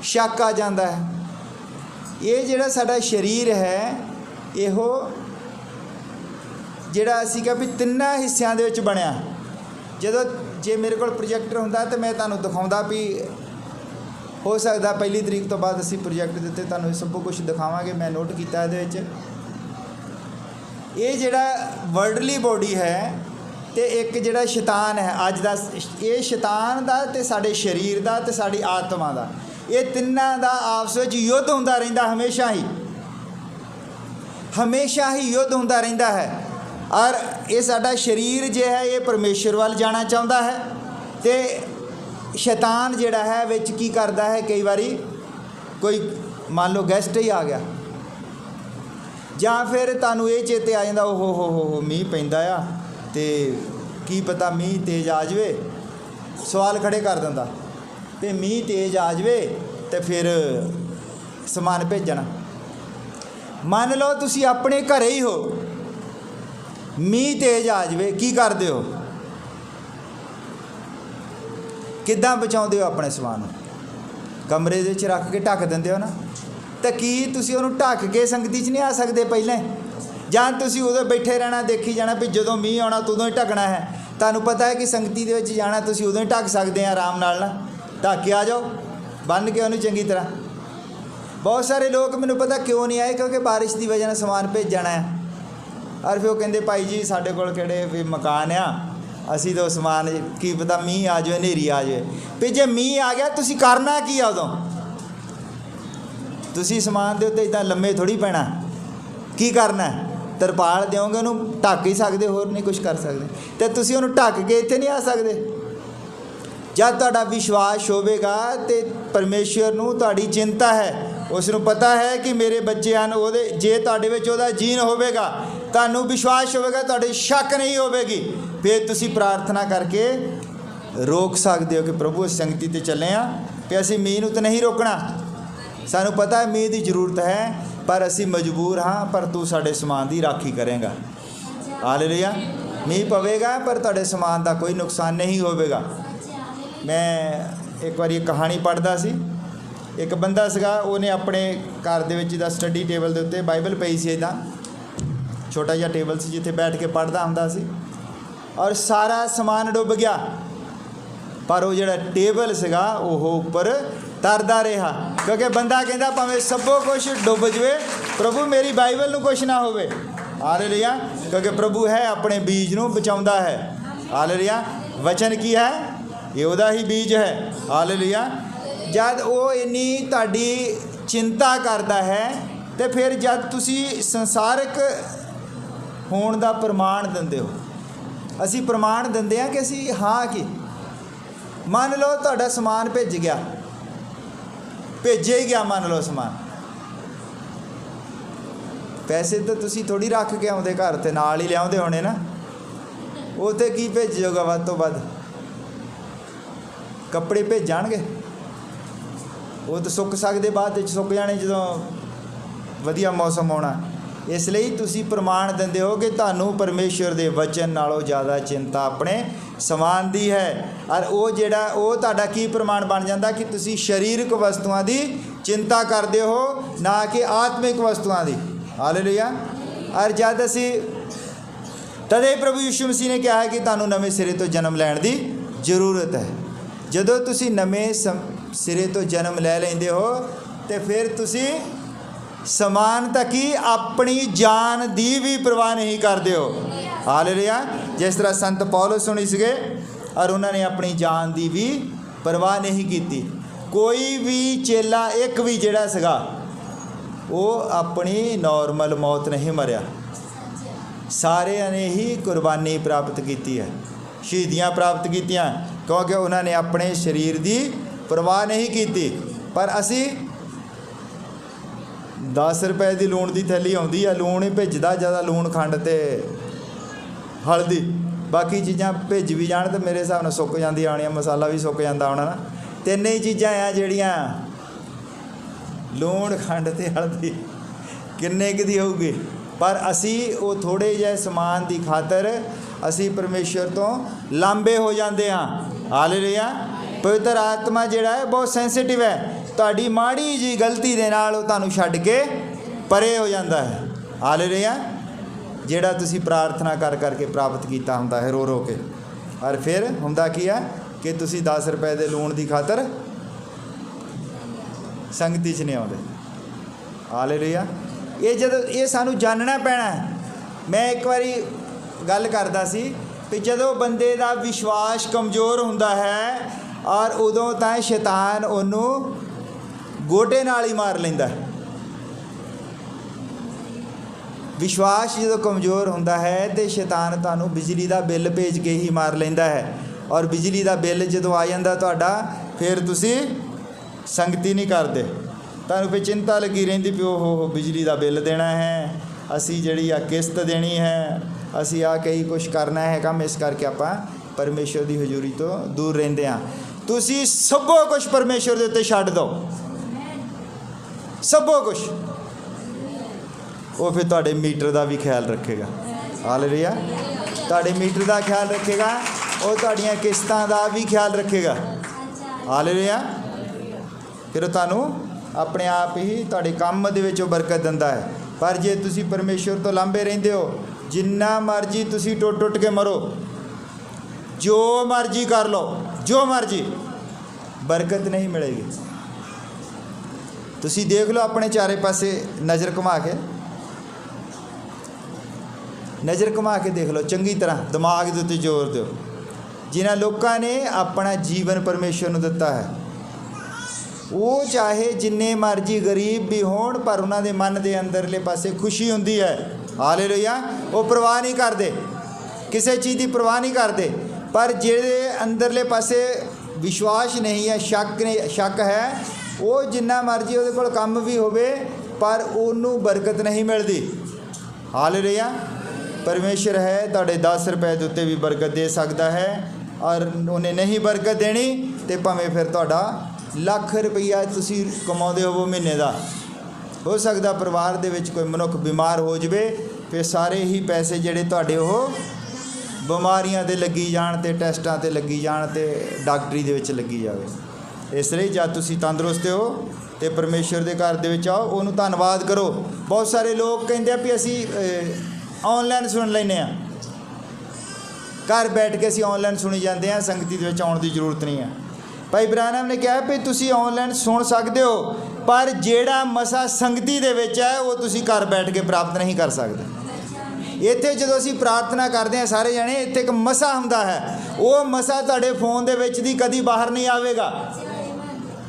शक आ जाता है। ये जिहड़ा साडा शरीर है इहो जिहड़ा असीं कहा भी तिन्नां हिस्सिਆਂ ਦੇ ਵਿੱਚ ਬਣਿਆ। ਜਦੋਂ जे मेरे को प्रोजेक्टर हुंदा तो मैं तुहानूं दिखाउंदा भी हो सकता 1 तरीक तो बाद असीं प्रोजेक्ट दिते तुहानूं सब कुछ दिखावांगे। मैं नोट कीता इहदे विच ये जिहड़ा वर्ल्डली बॉडी है तो एक जिहड़ा शैतान है अज दा, ये शैतान दा ते साडे शरीर दा ते साडी आत्मा दा, ये तिन्नां दा आपस में युद्ध होंदा रहिंदा, हमेशा ही युद्ध होंदा रहिंदा है। और ये साडा शरीर जो है ये परमेश्वर वाल जाना चाहता है, तो शैतान जिहड़ा है विच की करता है, कई बारी कोई मान लो गेस्ट ही आ गया, ਜਾਂ फिर तुहानूं ये चेते आ जांदा हो मीह पैंदा आ ते की पता मीह तेज़ आ जाए, सवाल खड़े कर दिंदा ते मीह तेज़ आ जाए तो फिर समान भेजना। मान लो तुसी अपने घरे ही हो, मीह तेज़ आ जाए, की करदे हो, किद्दां बचाउंदे हो अपने समान? कमरे दे विच रख के ढक दिंदे हो ना। तो की तुसी उहनूं ढक के संगती च नहीं आ सकते पहले, जां तुसी उदों बैठे रहना देखी जाना भी जदों मीह आउणा तुदों ही ढकना है। तुहानूं पता है कि संगती दे विच जाना तुसी उदों ही ढक सकते हैं आराम नाल ना, ढक के आ जाओ बन के उहनूं चंगी तरह। बहुत सारे लोग मैनूं पता क्यों नहीं आए, क्योंकि बारिश की वजह नाल समान भेजना है, और फिर वो कहंदे भाई जी साडे कोल किहड़े भी मकान आ, असीं तो समान की पता मीह आ जाए हनेरी आ जाए। भी जे मीह आ गया तुसी करना की आ उदों? तुसी समान दे उत्ते इदां लम्मे थोड़ी पैना, की करना है? तरपाल देओगे उन्होंने ढक ही सकते, होर नहीं कुछ कर सकते। तो तुसी उन्होंने ढक के इत्थे नहीं आ सकते। जब तुहाडा विश्वास होवेगा तो परमेश्वर नूं तुहाडी चिंता है, उसनूं पता है कि मेरे बच्चे हैं ओहदे, जे तुहाडे विच ओहदा जीन होवेगा, तुहानूं विश्वास होवेगा, तुहाडे शक नहीं होवेगी, फिर तुसी प्रार्थना करके रोक सकते हो कि प्रभु असीं संगती ते चले हाँ कि असीं मीह नूं तो नहीं रोकना, सानू पता है मीह की जरूरत है, पर असी मजबूर हाँ, पर तू साडे समान की राखी करेगा। हालेलुया। मीह पवेगा पर तुहाडे समान का कोई नुकसान नहीं होवेगा। मैं एक बार एक कहानी पढ़दा सी, एक बंदा सीगा, उहने अपने घर दे विच दा स्टडी टेबल दे उत्ते बाइबल पई सी, इदां छोटा जिहा टेबल सी जिथे बैठ के पढ़दा हुंदा सी, और सारा समान डुब गया, पर वो जिहड़ा टेबल सीगा ओह उपर तरदा रहा, क्योंकि बंदा कहता भावें सबो कुछ डुब जाए, प्रभु मेरी बाइबल नूं कुछ ना होवे। हालेलुया। क्योंकि प्रभु है अपने बीज नूं बचाउंदा है। हालेलुया। वचन की है? ये उहदा ही बीज है। हालेलुया। जद वो इन्नी तुहाडी चिंता करता है तो फिर जब तुसी संसारिक होण दा प्रमाण दिंदे हो, असी प्रमाण दिंदे हैं कि असी हाँ कि मान लो तुहाडा समान भेज गया, भेजे ही गया, मान लो समान, पैसे तो तुसी थोड़ी रख के आउंदे घर ते नाल ही लियाउंदे होने ना, उत्थे की भेजोगा? वध तो वध कपड़े भेजाणगे, वो तो सुक सकते, बाद विच सुक जाने जदों वधिया मौसम आउणा। इसलिए तुसी प्रमाण दिंदे हो कि तुहानूं परमेश्वर दे वचन नालों ज़्यादा चिंता अपने समान दी है। और वो जिहड़ा वो तुहाडा की प्रमाण बन जाता कि तुसी शरीरक वस्तुआं दी चिंता करते हो, ना कि आत्मिक वस्तुआं दी। हालेलुया। और जद असी तदे प्रभु यीशु मसीह ने कहा है कि तुहानूं नवें सिरे तो जन्म लैण दी जरूरत है। जदों तुसी नवें सिरे तो जन्म लै लैंदे हो तो फिर तुसी समान तक ही अपनी जान दी भी परवाह नहीं करते हो। हालेलुया। जिस तरह संत पौलुस सुनी सीगे और उन्होंने अपनी जान की भी परवाह नहीं की। कोई भी चेला एक भी जिहड़ा सीगा वो अपनी नॉर्मल मौत नहीं मरिया, सारे ने ही कुर्बानी प्राप्त की है, शहीदियाँ प्राप्त कीतियां, क्योंकि उन्होंने अपने शरीर की परवाह नहीं की। पर असी 10 रुपए की लूण की थैली आती है, लूण ही भिजदा, ज़्यादा लूण खंड ते हल्दी, बाकी चीज़ां भिज भी जान तो मेरे हिसाब नाल सुक जांदी आनी, मसाला भी सुक जाता होना ना। तीन ही चीज़ां आ जिहड़ियां लूण खंड ते हल्दी किन्ने क दी होऊगी। पर असी वो थोड़े जे समान की खातर असी परमेश्वर तो लांबे हो जाते हाँ। हालेलुया। पवित्र आत्मा जिहड़ा है बहुत सेंसिटिव है, तुहाडी माड़ी जी गलती दे नाल तुहानूं छड्ड के परे हो जाता है। हालेलुया। जिहड़ा तुसी प्रार्थना कर करके प्राप्त किया हुंदा है रो रो के, और फिर हुंदा की है कि तुसी 10 रुपए के लूण की खातर संगति च नहीं आउंदे। हालेलुया। ये जदों ये सानू जानना पैना है। मैं एक बारी गल करदा सी कि जदों बंदे दा विश्वास कमज़ोर हुंदा है और उदों तां शैतान उहनूं गोटे नाल ही मार लैंदा है। विश्वास जो कमज़ोर हुंदा है तो शैतान तुहानूं बिजली का बिल भेज के ही मार लैंदा है, और बिजली का बिल जो आ जाता तुहाडा फिर तुसी संगति नहीं करते, तुहानूं फिर चिंता लगी रहिंदी भी ओहो बिजली का बिल देना है, असी जिहड़ी आ किस्त देनी है, असी आ कई कुछ करना है काम, इस करके आपां परमेश्वर की हजूरी तो दूर रहिंदे हां। तुसी सबो कुछ परमेश्वर दे उत्ते छड्ड दो, सबो कुछ, वो फिर तुहाडे मीटर का भी ख्याल रखेगा। हालेलुया। तुहाडे मीटर का ख्याल रखेगा, वो तुहाडीआं किस्तां का भी ख्याल रखेगा। हालेलुया। फिर तुहानूं अपने आप ही तुहाडे काम दे विच बरकत दिंदा है। पर जे तुसी परमेश्वर तो लांबे रहिंदे हो, जिन्ना मर्जी तुसी टुट टुट के मरो, जो मर्जी कर लो, जो मर्जी, बरकत नहीं मिलेगी। तुसी देख लो अपने चारे पासे नज़र घुमा के, नज़र घुमा के देख लो चंगी तरह, दिमाग के उत्ते जोर दो। जिन्हां लोगों ने अपना जीवन परमेश्वर नूं दिता है, वो चाहे जिन्ने मर्जी गरीब भी होण, पर उन्होंने मन के अंदरले पासे खुशी हुंदी है। हालेलुया। वो परवाह नहीं करते, किसी चीज़ की परवाह नहीं करते। पर जिहड़े अंदरले पासे विश्वास नहीं है, शक है, वो जिन्ना मर्जी उहदे कोल काम भी होवे पर उन्होंने बरकत नहीं मिलती। हालेलुया। परमेश्वर है तुहाडे 10 रुपए के उत्ते भी बरकत दे सकता है, और उन्हें नहीं बरकत देनी तो भावें फिर तुहाडा लाख रुपया तुसी कमाउंदे हो महीने का, हो सकता परिवार दे विच कोई मनुख बीमार हो जाए, फिर सारे ही पैसे जिहड़े तुहाडे वो बीमारियां ते लगी जाण ते टैसटां ते लगी जाण ते डॉक्टरी दे विच लगी जाए। इसलिए जब तुसी तंदुरुस्त हो तो परमेश्वर के घर दे विच आओ, उहनूं धन्नवाद करो। बहुत सारे लोग कहिंदे भी असी ऑनलाइन सुन लैंदे आ, घर बैठ के असी ऑनलाइन सुनी जाते हैं, संगति दे विच आउण दी जरूरत नहीं है। भाई ब्रानम ने कहा भी तुसी ऑनलाइन सुन सकते हो, पर जेड़ा मसा संगति दे विच है वो तुसी घर बैठ के प्राप्त नहीं कर सकते। इत्थे जदों असी प्रार्थना करते हैं सारे जने, इत्थे एक मसा हुंदा है, वो मसा तुहाडे फोन दे विच दी कदी बाहर नहीं आवेगा।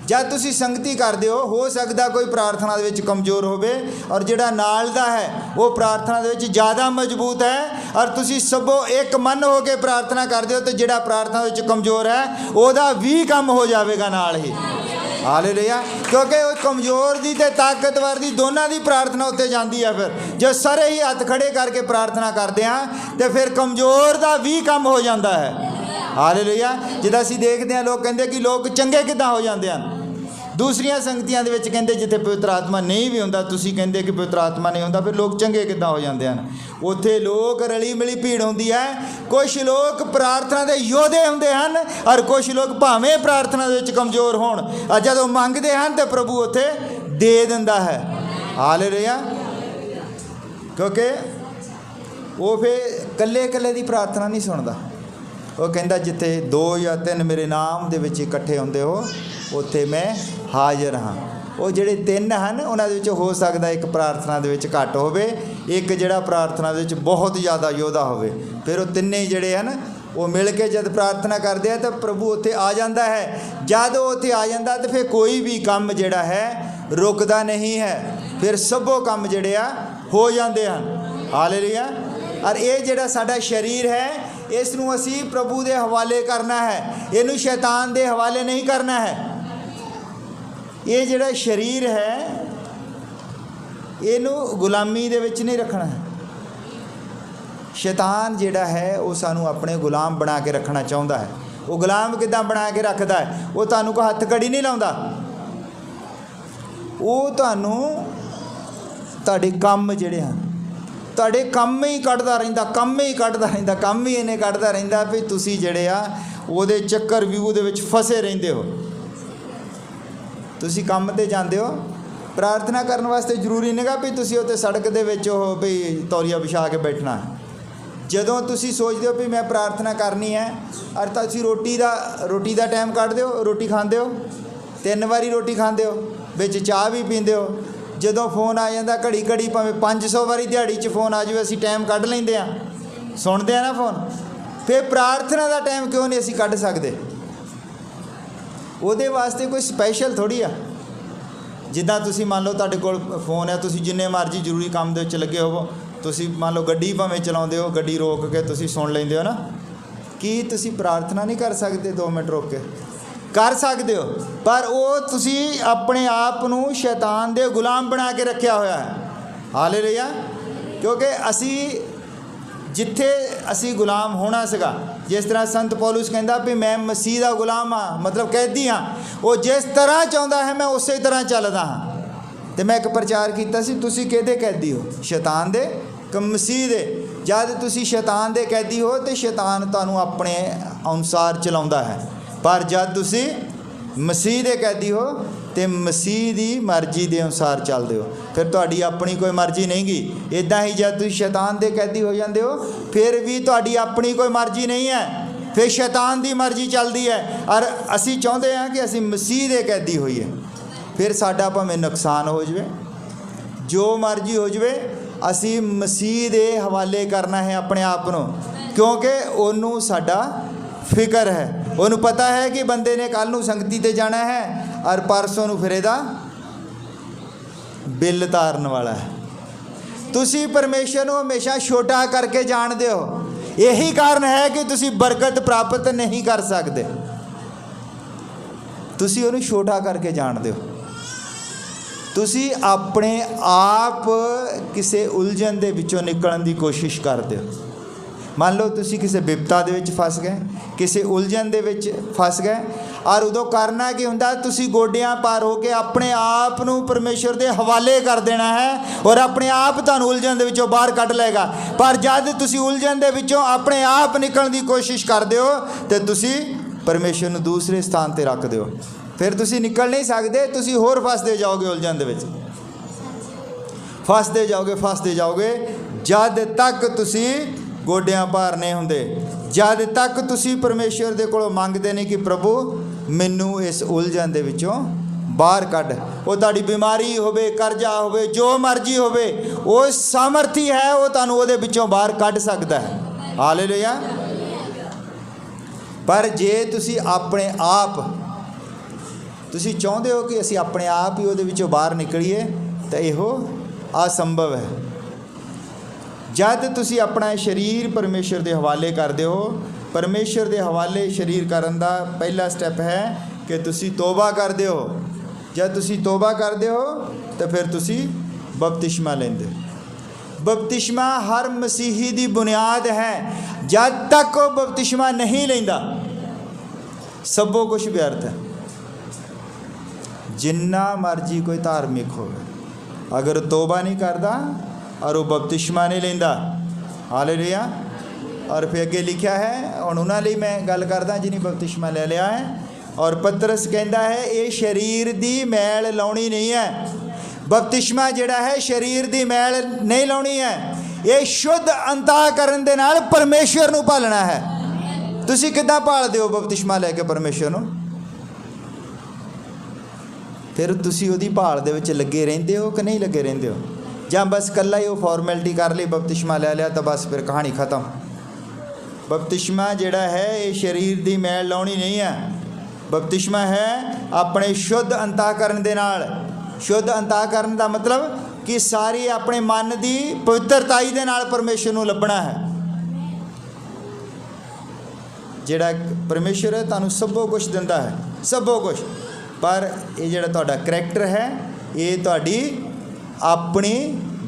जब तुसी संगति करते हो सकता कोई प्रार्थना दे विच कमज़ोर होवे, और जिहड़ा नाल दा है वो प्रार्थना दे विच ज़्यादा मजबूत है, और तुसी सबो एक मन हो के प्रार्थना करते हो, तो जिहड़ा प्रार्थना दे विच कमज़ोर है ओहदा भी काम हो जाएगा नाल ही। हालेलुया। क्योंकि वो कमज़ोर दी ते ताकतवर दी दोनों की प्रार्थना उत्ते जाती है। फिर जो सारे ही हथ खड़े करके प्रार्थना करते हैं तो फिर कमज़ोर का भी काम हो जाता है। हालेलुया। जिद्दां असीं देखते हैं लोग कहते कि लोग चंगे किद्दां हो जाते हैं, दूसरिया संगतियां दे विच कहंदे जिथे पवित्र आत्मा नहीं भी हुंदा, तुसीं कहंदे कि पवित्र आत्मा नहीं हुंदा, फिर लोग चंगे किद्दां हो जाते हैं। उत्थे लोग रली मिली भीड़ हुंदी है, कुछ लोग प्रार्थना के योधे हुंदे हन, और कुछ लोग भावें प्रार्थना दे विच कमज़ोर होण, जदों मंगदे हन तो प्रभु उत्थे दे दिंदा है। हालेलुया। क्योंकि वो फिर कल्ले कल्ले की प्रार्थना नहीं सुनदा, वो कहंदा जिथे 2 या 3 मेरे नाम दे विच इकट्ठे हुंदे हो उत्थे मैं हाज़र हाँ। ਉਹ ਜਿਹੜੇ ਤਿੰਨ ਹਨ ਉਹਨਾਂ ਦੇ ਵਿੱਚ ਹੋ ਸਕਦਾ ਇੱਕ ਪ੍ਰਾਰਥਨਾ ਦੇ ਵਿੱਚ ਘੱਟ ਹੋਵੇ, ਇੱਕ ਜਿਹੜਾ ਪ੍ਰਾਰਥਨਾ ਦੇ ਵਿੱਚ ਬਹੁਤ ਜ਼ਿਆਦਾ ਯੋਧਾ ਹੋਵੇ। ਫਿਰ ਉਹ ਤਿੰਨੇ ਜਿਹੜੇ ਹਨ ਉਹ ਮਿਲ ਕੇ ਜਦ ਪ੍ਰਾਰਥਨਾ ਕਰਦੇ ਆ ਤਾਂ ਪ੍ਰਭੂ ਉੱਥੇ ਆ ਜਾਂਦਾ ਹੈ। ਜਦ ਉਹ ਉੱਥੇ ਆ ਜਾਂਦਾ ਤਾਂ ਫਿਰ ਕੋਈ ਵੀ ਕੰਮ ਜਿਹੜਾ ਹੈ ਰੁਕਦਾ ਨਹੀਂ ਹੈ, ਫਿਰ ਸਭੋ ਕੰਮ ਜਿਹੜੇ ਆ ਹੋ ਜਾਂਦੇ ਹਨ। ਹਾਲੇਲੂਇਆ। ਔਰ ਇਹ ਜਿਹੜਾ ਸਾਡਾ ਸਰੀਰ ਹੈ ਇਸ ਨੂੰ ਅਸੀਂ ਪ੍ਰਭੂ ਦੇ ਹਵਾਲੇ ਕਰਨਾ ਹੈ, ਇਹਨੂੰ ਸ਼ੈਤਾਨ ਦੇ ਹਵਾਲੇ ਨਹੀਂ ਕਰਨਾ ਹੈ। ਇਹ ਜਿਹੜਾ ਸਰੀਰ ਹੈ ਇਹਨੂੰ ਗੁਲਾਮੀ ਦੇ ਵਿੱਚ ਨਹੀਂ ਰੱਖਣਾ ਹੈ। ਸ਼ੈਤਾਨ ਜਿਹੜਾ ਹੈ ਉਹ ਸਾਨੂੰ ਆਪਣੇ ਗੁਲਾਮ ਬਣਾ ਕੇ ਰੱਖਣਾ ਚਾਹੁੰਦਾ ਹੈ। ਉਹ ਗੁਲਾਮ ਕਿੱਦਾਂ ਬਣਾ ਕੇ ਰੱਖਦਾ ਹੈ? ਉਹ ਤੁਹਾਨੂੰ ਕੋਈ ਹੱਥ ਕੜੀ ਨਹੀਂ ਲਾਉਂਦਾ, ਉਹ ਤੁਹਾਨੂੰ ਤੁਹਾਡੇ ਕੰਮ ਜਿਹੜੇ ਹਨ ਤੁਹਾਡੇ ਕੰਮ ਹੀ ਕੱਢਦਾ ਰਹਿੰਦਾ, ਕੰਮ ਹੀ ਕੱਢਦਾ ਰਹਿੰਦਾ, ਕੰਮ ਹੀ ਇਹਨੇ ਕੱਢਦਾ ਰਹਿੰਦਾ ਵੀ ਤੁਸੀਂ ਜਿਹੜੇ ਆ ਉਹਦੇ ਚੱਕਰ ਵਿਊ ਦੇ ਵਿੱਚ ਫਸੇ ਰਹਿੰਦੇ ਹੋ। ਤੁਸੀਂ ਕੰਮ 'ਤੇ ਜਾਂਦੇ ਹੋ, ਪ੍ਰਾਰਥਨਾ ਕਰਨ ਵਾਸਤੇ ਜ਼ਰੂਰੀ ਨਹੀਂਗਾ ਵੀ ਤੁਸੀਂ ਉੱਥੇ ਸੜਕ ਦੇ ਵਿੱਚ ਉਹ ਵੀ ਤੌਲੀਆ ਵਿਛਾ ਕੇ ਬੈਠਣਾ। ਜਦੋਂ ਤੁਸੀਂ ਸੋਚਦੇ ਹੋ ਵੀ ਮੈਂ ਪ੍ਰਾਰਥਨਾ ਕਰਨੀ ਹੈ ਔਰ ਤੁਸੀਂ ਰੋਟੀ ਦਾ ਟਾਈਮ ਕੱਢਦੇ ਹੋ, ਰੋਟੀ ਖਾਂਦੇ ਹੋ, 3 ਵਾਰੀ ਰੋਟੀ ਖਾਂਦੇ ਹੋ, ਵਿੱਚ ਚਾਹ ਵੀ ਪੀਂਦੇ ਹੋ। ਜਦੋਂ ਫੋਨ ਆ ਜਾਂਦਾ ਘੜੀ ਭਾਵੇਂ 500 ਵਾਰੀ ਦਿਹਾੜੀ 'ਚ ਫੋਨ ਆ ਜਾਵੇ ਅਸੀਂ ਟਾਈਮ ਕੱਢ ਲੈਂਦੇ ਹਾਂ, ਸੁਣਦੇ ਆ ਨਾ ਫੋਨ। ਫਿਰ ਪ੍ਰਾਰਥਨਾ ਦਾ ਟਾਈਮ ਕਿਉਂ ਨਹੀਂ ਅਸੀਂ ਕੱਢ ਸਕਦੇ? ਉਹਦੇ ਵਾਸਤੇ ਕੋਈ ਸਪੈਸ਼ਲ ਥੋੜ੍ਹੀ ਆ। ਜਿੱਦਾਂ ਤੁਸੀਂ ਮੰਨ ਲਓ ਤੁਹਾਡੇ ਕੋਲ ਫੋਨ ਹੈ, ਤੁਸੀਂ ਜਿੰਨੇ ਮਰਜ਼ੀ ਜ਼ਰੂਰੀ ਕੰਮ ਦੇ ਵਿੱਚ ਲੱਗੇ ਹੋਵੋ, ਤੁਸੀਂ ਮੰਨ ਲਓ ਗੱਡੀ ਭਾਵੇਂ ਚਲਾਉਂਦੇ ਹੋ, ਗੱਡੀ ਰੋਕ ਕੇ ਤੁਸੀਂ ਸੁਣ ਲੈਂਦੇ ਹੋ ਨਾ, ਕੀ ਤੁਸੀਂ ਪ੍ਰਾਰਥਨਾ ਨਹੀਂ ਕਰ ਸਕਦੇ 2 ਮਿੰਟ ਰੋਕ ਕੇ? ਕਰ ਸਕਦੇ ਹੋ, ਪਰ ਉਹ ਤੁਸੀਂ ਆਪਣੇ ਆਪ ਨੂੰ ਸ਼ੈਤਾਨ ਦੇ ਗੁਲਾਮ ਬਣਾ ਕੇ ਰੱਖਿਆ ਹੋਇਆ ਹੈ। ਹਾਲੇਲੂਇਆ। ਕਿਉਂਕਿ ਜਿੱਥੇ ਅਸੀਂ ਗੁਲਾਮ ਹੋਣਾ ਸੀਗਾ, ਜਿਸ ਤਰ੍ਹਾਂ ਸੰਤ ਪੌਲੁਸ ਕਹਿੰਦਾ ਵੀ ਮੈਂ ਮਸੀਹ ਦਾ ਗੁਲਾਮ ਹਾਂ, ਮਤਲਬ ਕੈਦੀ ਹਾਂ। ਉਹ ਜਿਸ ਤਰ੍ਹਾਂ ਚਾਹੁੰਦਾ ਹੈ ਮੈਂ ਉਸੇ ਤਰ੍ਹਾਂ ਚੱਲਦਾ ਹਾਂ। ਅਤੇ ਮੈਂ ਇੱਕ ਪ੍ਰਚਾਰ ਕੀਤਾ ਸੀ, ਤੁਸੀਂ ਕਿਹਦੇ ਕੈਦੀ ਹੋ? ਸ਼ੈਤਾਨ ਦੇ ਕਿ ਮਸੀਹ ਦੇ? ਜਦ ਤੁਸੀਂ ਸ਼ੈਤਾਨ ਦੇ ਕੈਦੀ ਹੋ ਤਾਂ ਸ਼ੈਤਾਨ ਤੁਹਾਨੂੰ ਆਪਣੇ ਅਨੁਸਾਰ ਚਲਾਉਂਦਾ ਹੈ, ਪਰ ਜਦ ਤੁਸੀਂ ਮਸੀਹ ਦੇ ਕੈਦੀ ਹੋ ਤੇ ਮਸੀਹ ਦੀ ਮਰਜ਼ੀ ਦੇ ਅਨੁਸਾਰ ਚੱਲਦੇ ਹੋ, ਫਿਰ ਤੁਹਾਡੀ ਆਪਣੀ ਕੋਈ ਮਰਜ਼ੀ ਨਹੀਂ ਗੀ। ਇੱਦਾਂ ਹੀ ਜਦ ਤੁਸੀਂ ਸ਼ੈਤਾਨ ਦੇ ਕੈਦੀ ਹੋ ਜਾਂਦੇ ਹੋ ਫਿਰ ਵੀ ਤੁਹਾਡੀ ਆਪਣੀ ਕੋਈ ਮਰਜ਼ੀ ਨਹੀਂ ਹੈ, ਫਿਰ ਸ਼ੈਤਾਨ ਦੀ ਮਰਜ਼ੀ ਚੱਲਦੀ ਹੈ। ਔਰ ਅਸੀਂ ਚਾਹੁੰਦੇ ਹਾਂ ਕਿ ਅਸੀਂ ਮਸੀਹ ਦੇ ਕੈਦੀ ਹੋਈਏ। ਫਿਰ ਸਾਡਾ ਭਾਵੇਂ ਨੁਕਸਾਨ ਹੋ ਜਾਵੇ, ਜੋ ਮਰਜ਼ੀ ਹੋ ਜਾਵੇ, ਅਸੀਂ ਮਸੀਹ ਦੇ ਹਵਾਲੇ ਕਰਨਾ ਹੈ ਆਪਣੇ ਆਪ ਨੂੰ, ਕਿਉਂਕਿ ਉਹਨੂੰ ਸਾਡਾ ਫਿਕਰ ਹੈ। ਉਹਨੂੰ ਪਤਾ ਹੈ ਕਿ ਬੰਦੇ ਨੇ ਕੱਲ੍ਹ ਨੂੰ ਸੰਗਤੀ 'ਤੇ ਜਾਣਾ ਹੈ ਔਰ ਪਰਸੋਂ ਨੂੰ ਫਿਰ ਇਹਦਾ ਬਿੱਲ ਤਾਰਨ ਵਾਲਾ ਹੈ। ਤੁਸੀਂ ਪਰਮੇਸ਼ਰ ਨੂੰ ਹਮੇਸ਼ਾ ਛੋਟਾ ਕਰਕੇ ਜਾਣਦੇ ਹੋ। ਇਹੀ ਕਾਰਨ ਹੈ ਕਿ ਤੁਸੀਂ ਬਰਕਤ ਪ੍ਰਾਪਤ ਨਹੀਂ ਕਰ ਸਕਦੇ। ਤੁਸੀਂ ਉਹਨੂੰ ਛੋਟਾ ਕਰਕੇ ਜਾਣਦੇ ਹੋ। ਤੁਸੀਂ ਆਪਣੇ ਆਪ ਕਿਸੇ ਉਲਝਣ ਦੇ ਵਿੱਚੋਂ ਨਿਕਲਣ ਦੀ ਕੋਸ਼ਿਸ਼ ਕਰਦੇ ਹੋ। ਮੰਨ ਲਓ ਤੁਸੀਂ ਕਿਸੇ ਬਿਪਤਾ ਦੇ ਵਿੱਚ ਫਸ ਗਏ, ਕਿਸੇ ਉਲਝਣ ਦੇ ਵਿੱਚ ਫਸ ਗਏ, ਔਰ ਉਦੋਂ ਕਰਨਾ ਕੀ ਹੁੰਦਾ? ਤੁਸੀਂ ਗੋਡਿਆਂ ਪਾਰ ਹੋ ਕੇ ਆਪਣੇ ਆਪ ਨੂੰ ਪਰਮੇਸ਼ਰ ਦੇ ਹਵਾਲੇ ਕਰ ਦੇਣਾ ਹੈ ਔਰ ਆਪਣੇ ਆਪ ਤੁਹਾਨੂੰ ਉਲਝਣ ਦੇ ਵਿੱਚੋਂ ਬਾਹਰ ਕੱਢ ਲਏਗਾ। ਪਰ ਜਦ ਤੁਸੀਂ ਉਲਝਣ ਦੇ ਵਿੱਚੋਂ ਆਪਣੇ ਆਪ ਨਿਕਲਣ ਦੀ ਕੋਸ਼ਿਸ਼ ਕਰਦੇ ਹੋ ਤੇ ਤੁਸੀਂ ਪਰਮੇਸ਼ਰ ਨੂੰ ਦੂਸਰੇ ਸਥਾਨ 'ਤੇ ਰੱਖਦੇ ਹੋ, ਫਿਰ ਤੁਸੀਂ ਨਿਕਲ ਨਹੀਂ ਸਕਦੇ। ਤੁਸੀਂ ਹੋਰ ਫਸਦੇ ਜਾਓਗੇ, ਉਲਝਣ ਦੇ ਵਿੱਚ ਫਸਦੇ ਜਾਓਗੇ ਜਦ ਤੱਕ ਤੁਸੀਂ ਗੋਡਿਆਂ ਭਾਰ ਨਹੀਂ ਹੁੰਦੇ, ਜਦ ਤੱਕ ਤੁਸੀਂ ਪਰਮੇਸ਼ਰ ਦੇ ਕੋਲੋਂ ਮੰਗਦੇ ਨਹੀਂ ਕਿ ਪ੍ਰਭੂ ਮੈਨੂੰ ਇਸ ਉਲਝਣ ਦੇ ਵਿੱਚੋਂ ਬਾਹਰ ਕੱਢ। ਉਹ ਤੁਹਾਡੀ ਬਿਮਾਰੀ ਹੋਵੇ, ਕਰਜ਼ਾ ਹੋਵੇ, ਜੋ ਮਰਜ਼ੀ ਹੋਵੇ, ਉਹ ਸਾਮਰਥੀ ਹੈ, ਉਹ ਤੁਹਾਨੂੰ ਉਹਦੇ ਵਿੱਚੋਂ ਬਾਹਰ ਕੱਢ ਸਕਦਾ ਹੈ। ਹਾਲੇਲੂਇਆ। ਪਰ ਜੇ ਤੁਸੀਂ ਆਪਣੇ ਆਪ ਤੁਸੀਂ ਚਾਹੁੰਦੇ ਹੋ ਕਿ ਅਸੀਂ ਆਪਣੇ ਆਪ ਹੀ ਉਹਦੇ ਵਿੱਚੋਂ ਬਾਹਰ ਨਿਕਲੀਏ ਤਾਂ ਇਹੋ ਅਸੰਭਵ ਹੈ। ਜਦ ਤੁਸੀਂ ਆਪਣਾ ਸਰੀਰ ਪਰਮੇਸ਼ਰ ਦੇ ਹਵਾਲੇ ਕਰਦੇ ਹੋ, ਪਰਮੇਸ਼ਰ ਦੇ ਹਵਾਲੇ ਸਰੀਰ ਕਰਨ ਦਾ ਪਹਿਲਾ ਸਟੈਪ ਹੈ ਕਿ ਤੁਸੀਂ ਤੋਬਾ ਕਰਦੇ ਹੋ। ਜਦ ਤੁਸੀਂ ਤੋਬਾ ਕਰਦੇ ਹੋ ਤਾਂ ਫਿਰ ਤੁਸੀਂ ਬਪਤਿਸਮਾ ਲੈਂਦੇ ਹੋ। ਬਪਤਿਸਮਾ ਹਰ ਮਸੀਹੀ ਦੀ ਬੁਨਿਆਦ ਹੈ। ਜਦ ਤੱਕ ਉਹ ਬਪਤਿਸਮਾ ਨਹੀਂ ਲੈਂਦਾ ਸਭੋ ਕੁਝ ਵਿਅਰਥ ਹੈ। ਜਿੰਨਾ ਮਰਜ਼ੀ ਕੋਈ ਧਾਰਮਿਕ ਹੋਵੇ, ਅਗਰ ਤੋਬਾ ਨਹੀਂ ਕਰਦਾ ਔਰ ਉਹ ਬਪਤਿਸਮਾ ਨਹੀਂ ਲੈਂਦਾ। ਹਾਲੇਲੂਇਆ। ਔਰ ਫਿਰ ਅੱਗੇ ਲਿਖਿਆ ਹੈ, ਹੁਣ ਉਹਨਾਂ ਲਈ ਮੈਂ ਗੱਲ ਕਰਦਾ ਜਿਹਨੇ ਬਪਤਿਸਮਾ ਲੈ ਲਿਆ ਹੈ। ਔਰ ਪਤਰਸ ਕਹਿੰਦਾ ਹੈ ਇਹ ਸਰੀਰ ਦੀ ਮੈਲ ਲਾਉਣੀ ਨਹੀਂ ਹੈ। ਬਪਤਿਸਮਾ ਜਿਹੜਾ ਹੈ ਸਰੀਰ ਦੀ ਮੈਲ ਨਹੀਂ ਲਾਉਣੀ ਹੈ, ਇਹ ਸ਼ੁੱਧ ਅੰਤःਕਰਨ ਦੇ ਨਾਲ ਪਰਮੇਸ਼ਰ ਨੂੰ ਭਾਲਣਾ ਹੈ। ਤੁਸੀਂ ਕਿੱਦਾਂ ਭਾਲਦੇ ਹੋ ਬਪਤਿਸਮਾ ਲੈ ਕੇ ਪਰਮੇਸ਼ਰ ਨੂੰ? ਫਿਰ ਤੁਸੀਂ ਉਹਦੀ ਭਾਲ ਦੇ ਵਿੱਚ ਲੱਗੇ ਰਹਿੰਦੇ ਹੋ ਕਿ ਨਹੀਂ ਲੱਗੇ ਰਹਿੰਦੇ ਹੋ, ਜਾਂ ਬਸ ਇਕੱਲਾ ਹੀ ਉਹ ਫਾਰਮੈਲਿਟੀ ਕਰ ਲਈ, ਬਪਤਿਸਮਾ ਲੈ ਲਿਆ ਤਾਂ ਬਸ ਫਿਰ ਕਹਾਣੀ ਖਤਮ। ਬਪਤਿਸਮਾ ਜਿਹੜਾ ਹੈ ਇਹ ਸਰੀਰ ਦੀ ਮੈਲ ਲਾਉਣੀ ਨਹੀਂ ਹੈ। ਬਪਤਿਸਮਾ ਹੈ ਆਪਣੇ ਸ਼ੁੱਧ ਅੰਤःਕਰਨ ਦੇ ਨਾਲ। ਸ਼ੁੱਧ ਅੰਤःਕਰਨ ਦਾ ਮਤਲਬ ਕਿ ਸਾਰੀ ਆਪਣੇ ਮਨ ਦੀ ਪਵਿੱਤਰਤਾਈ ਦੇ ਨਾਲ ਪਰਮੇਸ਼ਰ ਨੂੰ ਲੱਭਣਾ ਹੈ। ਜਿਹੜਾ ਪਰਮੇਸ਼ਰ ਹੈ ਤੁਹਾਨੂੰ ਸਭੋ ਕੁਛ ਦਿੰਦਾ ਹੈ, ਸਭੋ ਕੁਛ, ਪਰ ਇਹ ਜਿਹੜਾ ਤੁਹਾਡਾ ਕਰੈਕਟਰ ਹੈ ਇਹ ਤੁਹਾਡੀ ਆਪਣੀ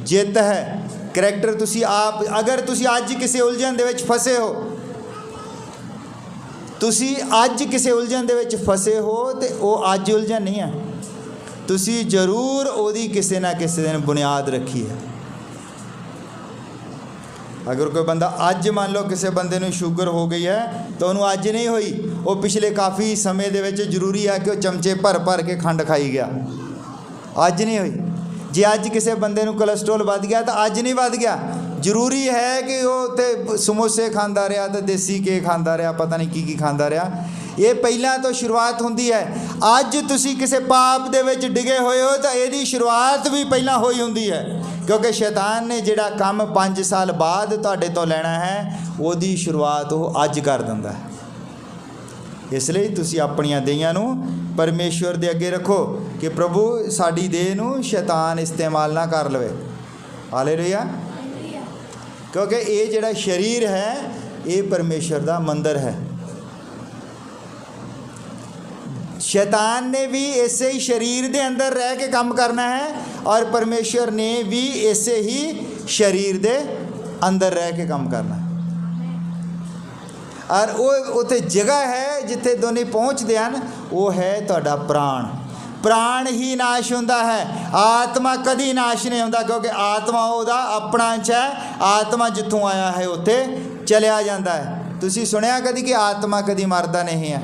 ਜਿੱਤ ਹੈ। ਕਰੈਕਟਰ ਤੁਸੀਂ ਆਪ, ਅਗਰ ਤੁਸੀਂ ਅੱਜ ਕਿਸੇ ਉਲਝਣ ਦੇ ਵਿੱਚ ਫਸੇ ਹੋ, ਤੁਸੀਂ ਅੱਜ ਕਿਸੇ ਉਲਝਣ ਦੇ ਵਿੱਚ ਫਸੇ ਹੋ ਤੇ ਉਹ ਅੱਜ ਉਲਝਣ ਨਹੀਂ ਹੈ, ਤੁਸੀਂ ਜ਼ਰੂਰ ਉਹਦੀ ਕਿਸੇ ਨਾ ਕਿਸੇ ਦਿਨ ਬੁਨਿਆਦ ਰੱਖੀ ਹੈ। ਅਗਰ ਕੋਈ ਬੰਦਾ ਅੱਜ ਮੰਨ ਲਓ ਕਿਸੇ ਬੰਦੇ ਨੂੰ ਸ਼ੂਗਰ ਹੋ ਗਈ ਹੈ ਤਾਂ ਉਹਨੂੰ ਅੱਜ ਨਹੀਂ ਹੋਈ, ਉਹ ਪਿਛਲੇ ਕਾਫੀ ਸਮੇਂ ਦੇ ਵਿੱਚ ਜ਼ਰੂਰੀ ਹੈ ਕਿ ਉਹ ਚਮਚੇ ਭਰ ਭਰ ਕੇ ਖੰਡ ਖਾਈ ਗਿਆ, ਅੱਜ ਨਹੀਂ ਹੋਈ। ਜੇ ਅੱਜ ਕਿਸੇ ਬੰਦੇ ਨੂੰ ਕੋਲੇਸਟ੍ਰੋਲ ਵੱਧ ਗਿਆ ਤਾਂ ਅੱਜ ਨਹੀਂ ਵੱਧ ਗਿਆ, ਜ਼ਰੂਰੀ ਹੈ ਕਿ ਉਹ ਤੇ ਸਮੋਸੇ ਖਾਂਦਾ ਰਿਹਾ ਤੇ ਦੇਸੀ ਘੇ ਖਾਂਦਾ ਰਿਹਾ, ਪਤਾ ਨਹੀਂ ਕੀ ਖਾਂਦਾ ਰਿਹਾ। ਇਹ ਪਹਿਲਾਂ ਤੋਂ ਸ਼ੁਰੂਆਤ ਹੁੰਦੀ ਹੈ। ਅੱਜ ਤੁਸੀਂ ਕਿਸੇ ਪਾਪ ਦੇ ਵਿੱਚ ਡਿੱਗੇ ਹੋਏ ਹੋ ਤਾਂ ਇਹਦੀ ਸ਼ੁਰੂਆਤ ਵੀ ਪਹਿਲਾਂ ਹੋਈ ਹੁੰਦੀ ਹੈ, ਕਿਉਂਕਿ ਸ਼ੈਤਾਨ ਨੇ ਜਿਹੜਾ ਕੰਮ 5 ਸਾਲ ਬਾਅਦ ਤੁਹਾਡੇ ਤੋਂ ਲੈਣਾ ਹੈ ਉਹਦੀ ਸ਼ੁਰੂਆਤ ਉਹ ਅੱਜ ਕਰ ਦਿੰਦਾ ਹੈ। ਇਸ ਲਈ ਤੁਸੀਂ ਆਪਣੀਆਂ ਦੇਹਾਂ ਨੂੰ ਪਰਮੇਸ਼ਵਰ ਦੇ ਅੱਗੇ ਰੱਖੋ ਕਿ ਪ੍ਰਭੂ ਸਾਡੀ ਦੇਹ ਨੂੰ ਸ਼ੈਤਾਨ ਇਸਤੇਮਾਲ ਨਾ ਕਰ ਲਵੇ। ਹਾਲੇਲੂਇਆ। ਕਿਉਂਕਿ ਇਹ ਜਿਹੜਾ ਸਰੀਰ ਹੈ ਇਹ ਪਰਮੇਸ਼ਵਰ ਦਾ ਮੰਦਰ ਹੈ। शैतान ने भी ऐसे ही शरीर के अंदर रह के काम करना है और परमेश्वर ने भी ऐसे ही शरीर के अंदर रह के काम करना है। और वो उत्थे जगह है जिथे दोनों पहुँचते हैं, वो है तुहाडा प्राण। प्राण ही नाश होंदा है, आत्मा कदी नाश नहीं होंदा, क्योंकि आत्मा उहदा अपना अंश है। आत्मा जिथों आया है उत्थे चलिया जाता है। तुसीं सुनिया कदी कि आत्मा कदी मरदा नहीं है?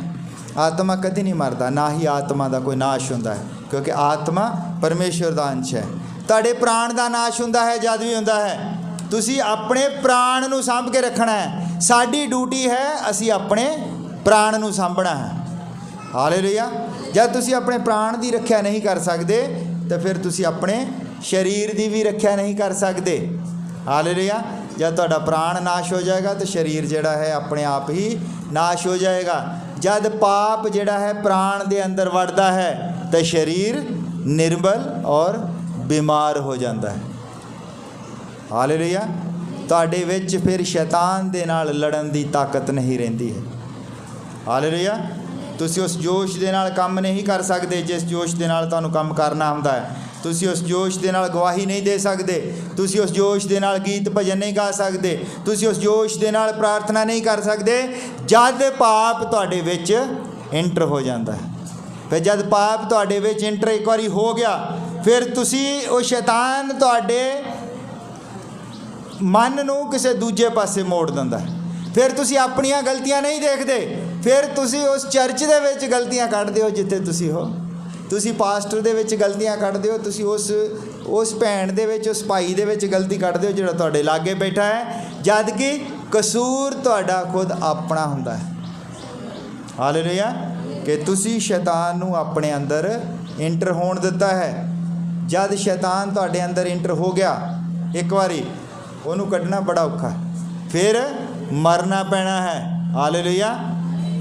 आत्मा कदी नहीं मरदा, ना ही आत्मा का कोई नाश होंदा है, क्योंकि आत्मा परमेश्वर का अंश है। तुहाडे प्राण का नाश होंदा है जद भी होंदा है। तुसीं अपने प्राण नूं सांभ के रखना है। साडी ड्यूटी है असीं अपने प्राण नूं सांभना है। हालेलुया। जब तुसीं अपने प्राण की रक्षा नहीं कर सकते तो फिर तुसीं अपने शरीर की भी रक्षा नहीं कर सकते। हालेलुया। जब तुहाडा प्राण नाश हो जाएगा तो शरीर जिहड़ा है अपने आप ही नाश हो जाएगा। जब पाप जिहड़ा है प्राण दे अंदर वड़दा है तो शरीर निर्बल और बीमार हो जाता है। हालेलुया। तुहाडे विच फिर शैतान दे नाल लड़न दी ताकत नहीं रहिंदी है। हालेलुया। तुसीं उस जोश दे नाल काम नहीं कर सकते जिस जोश दे नाल तुहानूं काम करना हुंदा है। तुसीं उस जोश दे नाल गवाही नहीं दे सकते, तुसीं उस जोश दे नाल गीत भजन नहीं गा सकते, तुसीं उस जोश दे नाल प्रार्थना नहीं कर सकते जद पाप तुहाडे विच एंटर हो जाता है। फिर जब पाप तुहाडे विच एंटर एक बारी हो गया फिर तुसीं वो शैतान तुहाडे मन नूं किसी दूजे पासे मोड़ दिंदा है। फिर तुसीं अपनियां गलतियां नहीं देखते, फिर तुसीं उस चर्च दे विच गलतियां कढदे हो जिथे तुसीं हो। तुसीं पास्टर दे विच गलतियां कढदे हो, तुसीं उस भैन दे विच उस भाई दे विच गलती कढदे हो जिहड़ा तुहाडे लागे बैठा है, जद कि कसूर तुहाडा खुद अपना हुंदा है। हालेलुया। कि तुसीं शैतान नूं अपने अंदर इंटर होण दित्ता है। जद शैतान तुहाडे अंदर इंटर हो गया एक बारी, उहनूं कढना बड़ा औखा है, फिर मरना पैना है। हालेलुया।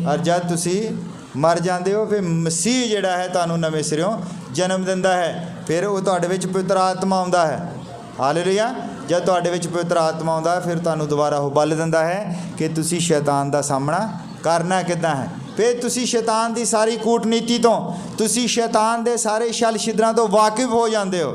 और जब तुसीं मर जाते हो फिर मसीह जिहड़ा है तुहानूं नवें सिरों जन्म दिंदा है। फिर वो तुहाडे विच पवित्र आत्मा आउंदा है। हालेलुया। जब तुहाडे विच पवित्र आत्मा आउंदा है फिर तुहानूं दोबारा वो बल दिंदा है कि तुसीं शैतान का सामना करना किद्दां है। फिर तुसीं शैतान की सारी कूटनीति तो, तुसीं शैतान के सारे छल छिद्रां तो वाकिफ हो जाते हो।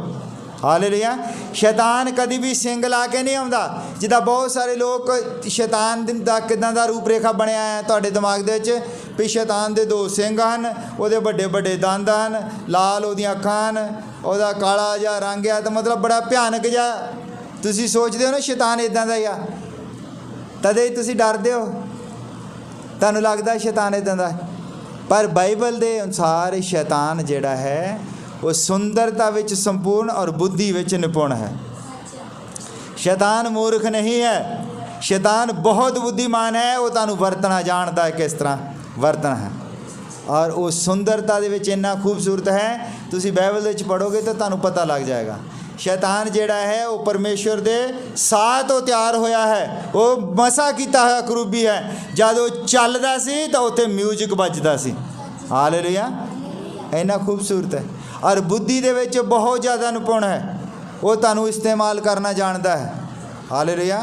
हालेलुया। शैतान कभी भी सिंग ला के नहीं आउंदा, जिद्दां बहुत सारे लोग शैतान दा किदां दा रूप रेखा बनया है तुहाडे दिमाग दे विच भी शैतान दे 2 सिंग हन, उहदे बड़े बड़े दंद हन, लाल उहदियां अखां हन, उहदा काला जिहा रंग है, तो मतलब बड़ा भयानक जिहा तुसीं सोचदे हो ना शैतान इदां दा ही आ, तदे तुसीं डरदे हो, तुहानूं लगदा शैतान इदां दा। पर बाइबल के अनुसार शैतान जिहड़ा है वो सुंदरता विच संपूर्ण और बुद्धि विच निपुण है। शैतान मूर्ख नहीं है, शैतान बहुत बुद्धिमान है। वो तुहानूं वरतना जानता है किस तरह वरतना है। ਔਰ ਉਹ ਸੁੰਦਰਤਾ ਦੇ ਵਿੱਚ ਇੰਨਾ ਖੂਬਸੂਰਤ ਹੈ, ਤੁਸੀਂ ਬਾਈਬਲ ਦੇ ਵਿੱਚ ਪੜ੍ਹੋਗੇ ਤਾਂ ਤੁਹਾਨੂੰ ਪਤਾ ਲੱਗ ਜਾਏਗਾ। शैतान जिहड़ा है वो परमेश्वर दे साह तो तैयार होया है, वो मसा कीता होया करूबी है। जब वो चलदा सी तो उत्थे म्यूजिक बजदा सी। हालेलुया, इन्ना खूबसूरत है। और बुद्धि दे विच बहुत ज़्यादा निपुण है, वो तुहानूं इस्तेमाल करना जानदा है। हालेलुया,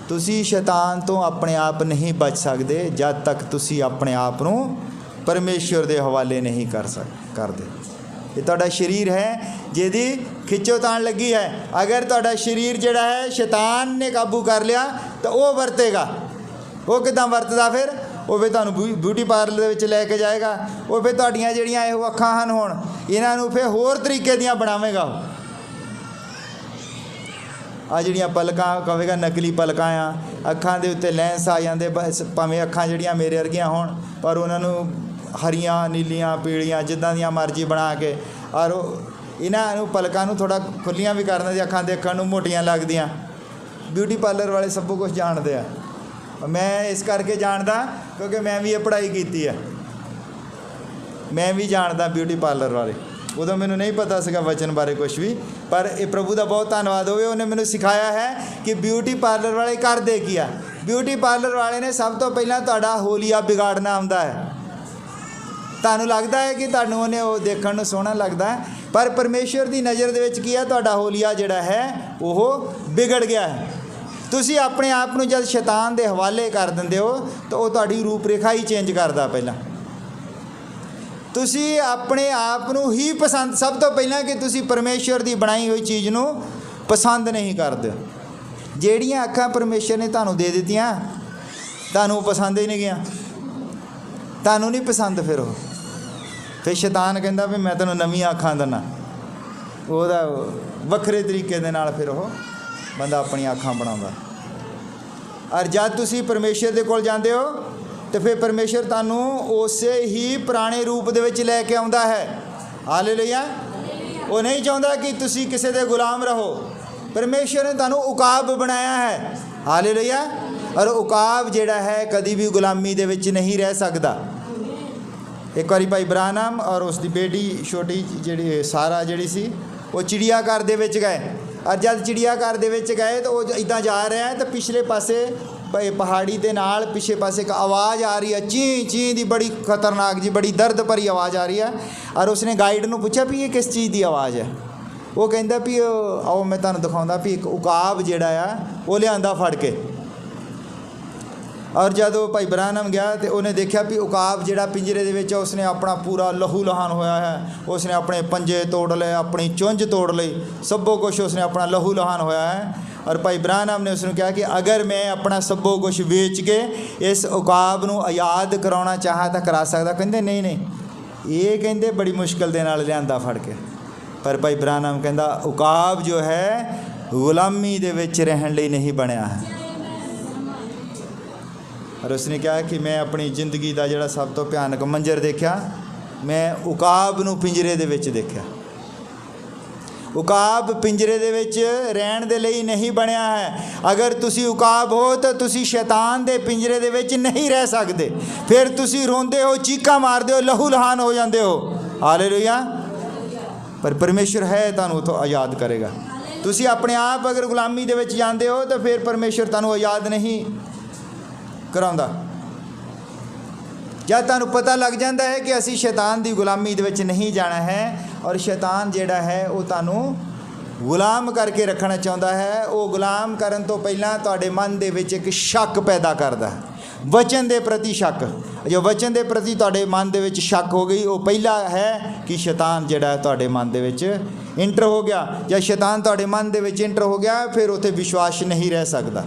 तुसी शैतान तो अपने आप नहीं बच सकते जब तक तुसी अपने आप नूं परमेश्वर दे हवाले नहीं करदे। ये तुहाडा शरीर है जिहदी खिच्चोताण लगी है, अगर तुहाडा शरीर जिहड़ा है शैतान ने काबू कर लिया तो वो वरतेगा। वो किदां वरतदा फिर? वो फिर तुहानूं ब्यूटी पार्लर दे विच लैके जाएगा। वो फिर तुहाडीआं जिहड़ियां इहो अखां हन हुण इन्हां नूं फिर होर तरीके दीआं बनावेगा। आ जिहड़ियां पलकां कहेगा नकली पलकां आ, अखां दे उत्ते लैंस आ जांदे, भावें अखां जिहड़ियां मेरे वर्गियां होण पर उन्हां नूं हरियां नीलियां पीलियां जिद्दां दियां मर्जी बना के, और इन्हां पलकां नूं थोड़ा खुल्लियां भी कर दिंदे, अखां देखण नूं मोटियां लगदियां। ब्यूटी पार्लर वाले सब कुछ जानते हैं। मैं इस करके जानदा क्योंकि मैं भी ये पढ़ाई की है, मैं भी जानदा ब्यूटी पार्लर वाले। उदों मैनूं नहीं पता सीगा वचन बारे कुछ भी, पर ये प्रभु का बहुत धन्नवाद होवे, उन्हें मैनूं सिखाया है कि ब्यूटी पार्लर वाले करदे की आ। ब्यूटी पार्लर वाले ने सब तो पहला तुहाडा होलिया बिगाड़ना आउंदा है। तुहानूं लगदा है कि तुहानूं उहने वो देखण नूं सोहना लगदा है, पर परमेश्वर की नज़र दे विच की है, तुहाडा होलिया जिहड़ा है वो बिगड़ गया है। तुसीं अपने आप नूं जद शैतान दे हवाले कर दिंदे हो तो वो तुहाडी रूप रेखा ही चेंज करदा। पहला तुसीं अपने आप नूं ही पसंद, सब तो पहला कि तुसीं परमेश्वर की बनाई हुई चीज़ नूं पसंद नहीं करदे। जिहड़ियां अखां परमेश्वर ने तुहानूं दे दित्तियां तुहानूं पसंद ही नहीं गईयां, तुहानूं नहीं पसंद। फिर शैतान कहंदा भी मैं तैनूं नवीं अखां दिना, ਉਹਦਾ ਵੱਖਰੇ तरीके ਦੇ ਨਾਲ फिर वो बंदा अपनी अखां बनाउंदा। और जब तुसीं परमेश्वर दे कोल जांदे हो तो फिर परमेश्वर तुहानूं उसे ही पुराने रूप दे विच लैके आउंदा है। हालेलुया, वो नहीं चाहुंदा कि तुसीं किसी दे गुलाम रहो। परमेश्वर ने तुहानूं उकाब बनाया है। हालेलुया, और उकाब जिहड़ा है कदी भी गुलामी दे विच नहीं रह सकदा। एक बारी भाई ब्राहनम और उसकी बेटी छोटी जी सारा जी सी वो चिड़ियाघर दे विच गए, और जब चिड़ियाघर दे विच गए तो वो इदां जा रहे हैं तो पिछले पासे पहाड़ी के नाल पिछले पासे एक आवाज़ आ रही है, ची ची दी, बड़ी खतरनाक जी, बड़ी दर्द भरी आवाज़ आ रही है। और उसने गाइड नूं पूछा भी ये किस चीज़ की आवाज़ है। वो कहंदा भी आओ मैं तुहानूं दिखाउंदा भी एक उकाब जिहड़ा आ वो लिआंदा फड़ के। और जब भाई ब्राहनम गया तो उन्हें देखा भी उकाब जिहड़ा पिंजरे दे विच उसने अपना पूरा लहू लहान होया है, उसने अपने पंजे तोड़ लए, अपनी चुंझ तोड़ ली, सबो कुछ उसने अपना लहू लहान होया है। और भाई ब्राहनम ने उसने कहा कि अगर मैं अपना सबो कुछ बेच के इस उकाब नूं आज़ाद कराउणा चाहां तो करा सकदा। कहंदे नहीं नहीं, ये कहंदे बड़ी मुश्किल दे नाल लिआंदा फड़ के। पर भाई ब्राहनम कहंदा उकाब जो है गुलामी दे विच रहण लई नहीं बनिया है। और उसने कहा कि मैं अपनी जिंदगी का जिहड़ा सब तो भयानक मंजर देखा, मैं उकाब नूं पिंजरे दे विच देखा। उकाब पिंजरे दे विच रहण दे लई नहीं बनिया है। अगर तुसी उकाब हो तो तुसी शैतान दे पिंजरे दे विच नहीं रह सकते। फिर तुसी रोंदे हो, चीका मारदे हो, लहू लहान हो जाते हो। हालेलुया, पर परमेश्वर है तुहानूं तो आज़ाद करेगा। तुसी अपने आप अगर गुलामी दे विच जांदे हो तो फिर परमेश्वर तुहानूं आज़ाद नहीं कराउंदा। जब तुहानूं पता लग जाता है कि असी शैतान की गुलामी दे विच नहीं जाना है, और शैतान जिहड़ा है वो तुहानूं गुलाम करके रखना चाहुंदा है, वो गुलाम करन तो पहलां तुहाडे मन दे विच एक शक पैदा करदा है, वचन दे प्रति शक। जो वचन दे प्रति तुहाडे मन दे विच शक हो गई, वो पहला है कि शैतान जिहड़ा है तुहाडे मन दे विच इंटर हो गया। जब शैतान तुहाडे मन दे विच इंटर हो गया फिर उत्थे विश्वास नहीं रह सकदा।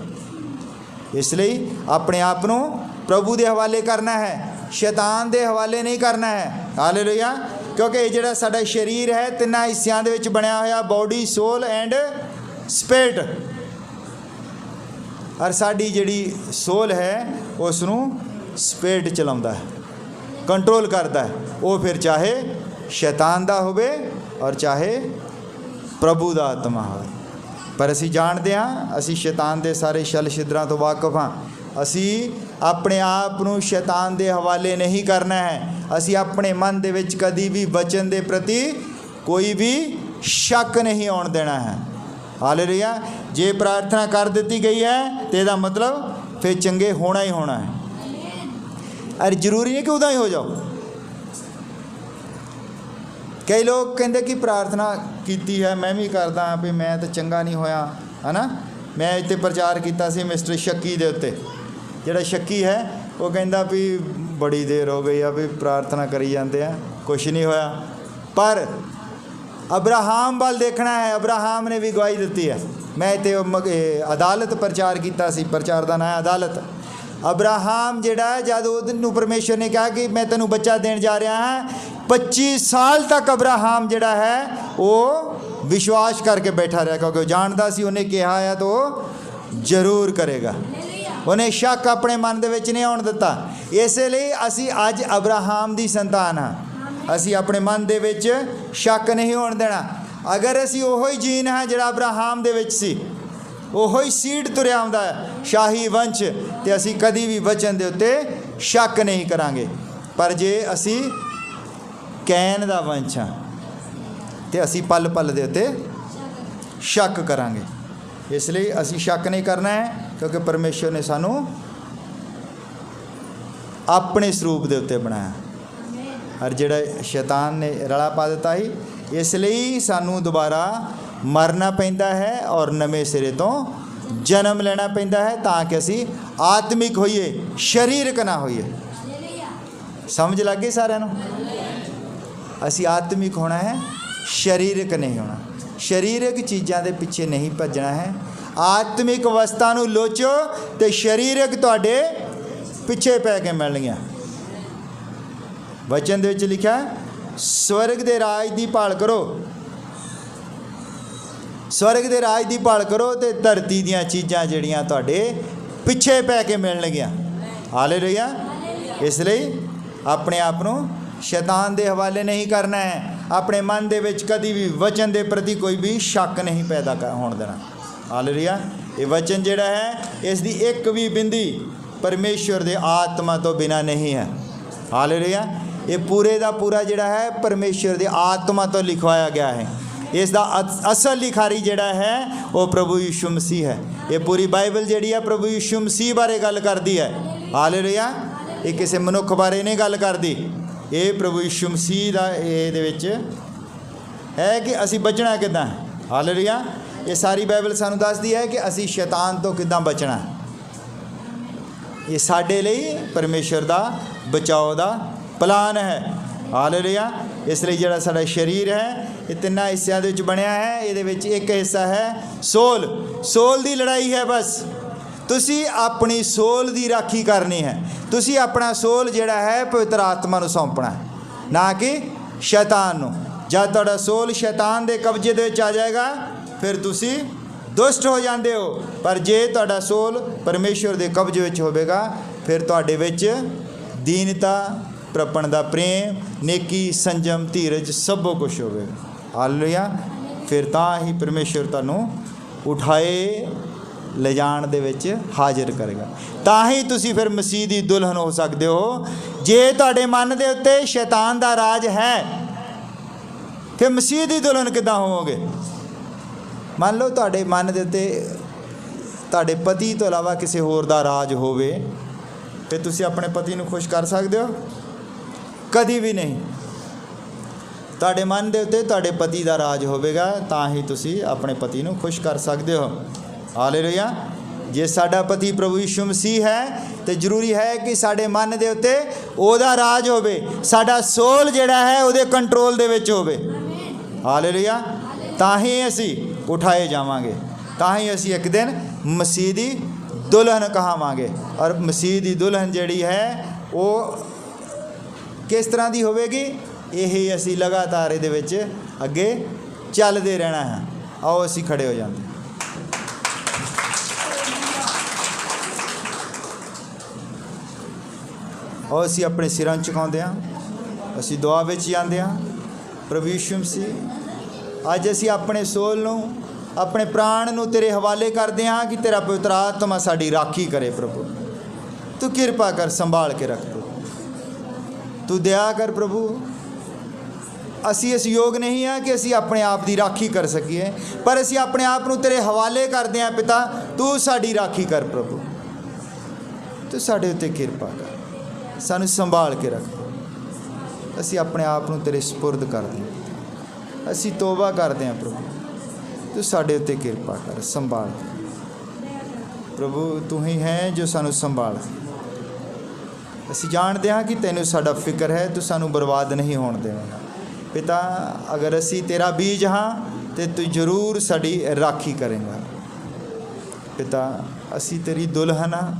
इसलिए अपने आप नूं प्रभु दे हवाले करना है, शैतान दे हवाले नहीं करना है। हालेलुया, क्योंकि ये जिहड़ा साडा शरीर है तिन्नां हिस्सियां दे विच बनिया होया, बॉडी, सोल एंड स्पिरिट। और साडी जिहड़ी सोल है उसनूं स्पिरिट चलाउंदा है, कंट्रोल करता है। वो फिर चाहे शैतान दा होवे और चाहे प्रभु दा आत्मा होवे। पर असी जानते हाँ, असी शैतान के सारे छल छिद्रां तो वाकफ हाँ। असी अपने आप नूं शैतान दे हवाले नहीं करना है। असी अपने मन दे विच कदी भी वचन दे प्रति कोई भी शक नहीं आउण देना है। हालेलुया। जे प्रार्थना कर दी गई है तो इसका मतलब फिर चंगे होना ही होना है। अरे जरूरी नहीं कि उदा ही हो जाओ। कई लोग कहते कि प्रार्थना की है, मैं भी करदा भी मैं तो चंगा नहीं होया, है ना। मैं इत्थे प्रचार किया सी मिस्टर शक्की दे उत्ते, जिहड़ा शक्की है वो कहता भी बड़ी देर हो गई है भी प्रार्थना करी जाते हैं, कुछ नहीं होया। पर अब्राहम वाल देखना है, अब्राहम ने भी गवाही दी है। मैं इत्थे अदालत प्रचार किया सी, प्रचार का नाम है अदालत। अब्राहम जिहड़ा जद उहनूं परमेश्वर ने कहा कि मैं तेनों बच्चा देण जा रहा हाँ, 25 साल तक अब्राहम जिहड़ा है वो विश्वास करके बैठा रहा, क्योंकि जानता सी उन्हें कहा है तो जरूर करेगा। उन्हें शक अपने मन दे विच नहीं आउण दिता। इसलिए असी अज अब्राहम दी संतान हाँ, असी अपने मन दे विच शक नहीं होण देना। अगर असी ओही जीन हाँ जिहड़ा अब्राहम दे विच सी, ओही सीड तुरिया आउंदा है शाही वंश, ते असी कदी भी वचन दे उत्ते शक नहीं करांगे। पर जे असी कैन दा वंश हाँ ते असी पल पल दे उत्ते शक करांगे। इसलिए असी शक नहीं करना है, क्योंकि परमेश्वर ने सानू अपने स्वरूप दे उत्ते बनाया। और जिहड़ा शैतान ने रला पा दिता ही, इसलिए सानू दोबारा मरना पैंदा है और नवे सिरे तो जन्म लेना पैंदा है, ताकि असी आत्मिक होइए, शरीरक ना होइए। समझ लग गई सारिਆਂ ਨੂੰ? असी आत्मिक होना है, शरीरक नहीं होना। शरीरक चीज़ों के पिछे नहीं भजना है। आत्मिक अवस्था नूं लोचो तो शरीरक तुहाडे पिछे पै के मिलणगीਆਂ। वचन दे विच लिखा स्वर्ग दे राज दी भाल करो, स्वर्ग दे राज दी भाल करो तो धरती दीयां चीज़ां जिहड़ियां तुहाडे पिछे पै के मिलणगीਆਂ। हालेलुया। इसलिए अपने आप नूं शैतान दे हवाले नहीं करना है। अपने मन दे विच कदी भी वचन दे प्रति कोई भी शक नहीं पैदा होण देना। हालेलुया। ये वचन जिहड़ा है इसकी एक भी बिंदी परमेश्वर दे आत्मा तो बिना नहीं है। हालेलुया। ये पूरे दा पूरा जिहड़ा है परमेश्वर दे आत्मा तो लिखवाया गया है। इसका असल लिखारी जिहड़ा है वो प्रभु यीशु मसीह है। ये पूरी बाइबल जिहड़ी है प्रभु यीशु मसीह बारे गल करदी है। हालेलुया। ये किसी मनुख बारे नहीं गल करदी, ये प्रभु यीशु मसीह दा इहदे विच है कि असी बचना किदां। हालेलुया। ये सारी बाइबल सानू दसदी है कि असी शैतान तो किदां बचना। ये साडे लई परमेश्वर दा बचाव दा प्लान है। हालेलुया। इसलिए जिहड़ा साडा शरीर है ये तिन्ना हिस्सों के बनया है। ये एक हिस्सा है सोल, सोल की लड़ाई है। बस तुसी अपनी सोल की राखी करनी है। तुसी अपना सोल जिहड़ा है पवित्र आत्मा नूं सौंपना है, ना कि शैतान नूं। जब तुहाडा सोल शैतान के कब्जे दे विच आ जाएगा फिर तुसी दुष्ट हो जाते हो। पर जे तुहाडा सोल परमेश्वर के कब्जे विच होवेगा फिर तुहाडे विच दीनता, प्रपण दा प्रेम, नेकी, संजम, धीरज सब कुछ होवेगा। हालेलुया। फिर तां ही परमेश्वर तुहानूं उठाए ले जाण दे विच हाजिर करेगा। तां ही तुसी फिर मसीह दी दुल्हन हो सकदे हो। जे तुहाडे मन दे उत्ते शैतान दा राज है फिर मसीह दी दुल्हन किदां होवोगे? मान लो तुहाडे मन दे उत्ते तुहाडे पति तो इलावा किसी होर दा राज होवे, फिर तुसी अपने पति नूं खुश कर सकदे हो? कदी भी नहीं। तुहाडे मन दे उत्ते तुहाडे पति दा राज होवेगा तां ही तुसी अपने पति नूं खुश कर सकदे हो। हालेलुया। जे साडा पति प्रभु यीशु मसीह है तो जरूरी है कि साडे मन दे उत्ते ओहदा राज होवे, साडा सोल जिहड़ा है ओहदे कंट्रोल दे विच होवे। हालेलुया। तां ही असी उठाए जावांगे, तां ही असी एक दिन मसीह दी दुल्हन कहावांगे। और मसीह दी दुल्हन जिहड़ी है वो किस तरह की होवेगी? यही असी लगातार इहदे विच अगे चलते रहना है। आओ असी खड़े हो जाते। और असी अपने सिरां झुकाउंदे हां, असी दुआ विच जांदे हां। प्रभु यीशु मसीह अज असी अपने सोल नूं, अपने प्राण नूं तेरे हवाले करदे हां कि तेरा पवित्र आत्मा साडी राखी करे। प्रभु तू किरपा कर संभाल के रख दो। तू दया कर प्रभु। ਅਸੀਂ ਇਸ ਯੋਗ ਨਹੀਂ ਆ ਕਿ ਅਸੀਂ ਆਪਣੇ ਆਪ ਦੀ ਰਾਖੀ ਕਰ ਸਕੀਏ, ਪਰ ਅਸੀਂ ਆਪਣੇ ਆਪ ਨੂੰ ਤੇਰੇ ਹਵਾਲੇ ਕਰਦੇ ਹਾਂ ਪਿਤਾ। ਤੂੰ ਸਾਡੀ ਰਾਖੀ ਕਰ ਪ੍ਰਭੂ। ਤੂੰ ਸਾਡੇ ਉੱਤੇ ਕਿਰਪਾ ਕਰ, ਸਾਨੂੰ ਸੰਭਾਲ ਕੇ ਰੱਖ। ਅਸੀਂ ਆਪਣੇ ਆਪ ਨੂੰ ਤੇਰੇ ਸਪੁਰਦ ਕਰਦੇ ਹਾਂ। ਅਸੀਂ ਤੋਬਾ ਕਰਦੇ ਹਾਂ ਪ੍ਰਭੂ। ਤੂੰ ਸਾਡੇ ਉੱਤੇ ਕਿਰਪਾ ਕਰ, ਸੰਭਾਲ। ਪ੍ਰਭੂ ਤੂੰ ਹੀ ਹੈ ਜੋ ਸਾਨੂੰ ਸੰਭਾਲ। ਅਸੀਂ ਜਾਣਦੇ ਹਾਂ ਕਿ ਤੈਨੂੰ ਸਾਡਾ ਫਿਕਰ ਹੈ, ਤੂੰ ਸਾਨੂੰ ਬਰਬਾਦ ਨਹੀਂ ਹੋਣ ਦੇਵੇਂਗਾ पिता। अगर असी तेरा बीज हाँ तो तू जरूर साड़ी राखी करेंगा पिता। असी तेरी दुल्हन हाँ,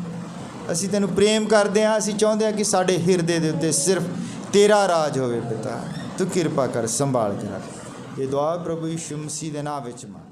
असी तेनू प्रेम करते हाँ। असी चाहते हैं कि साढ़े हिरदे दे उत्ते सिर्फ तेरा राज होवे पिता। तू किरपा कर, संभाल के रख। ये दुआ प्रभु यीशु मसीह दे नाम विच मांग।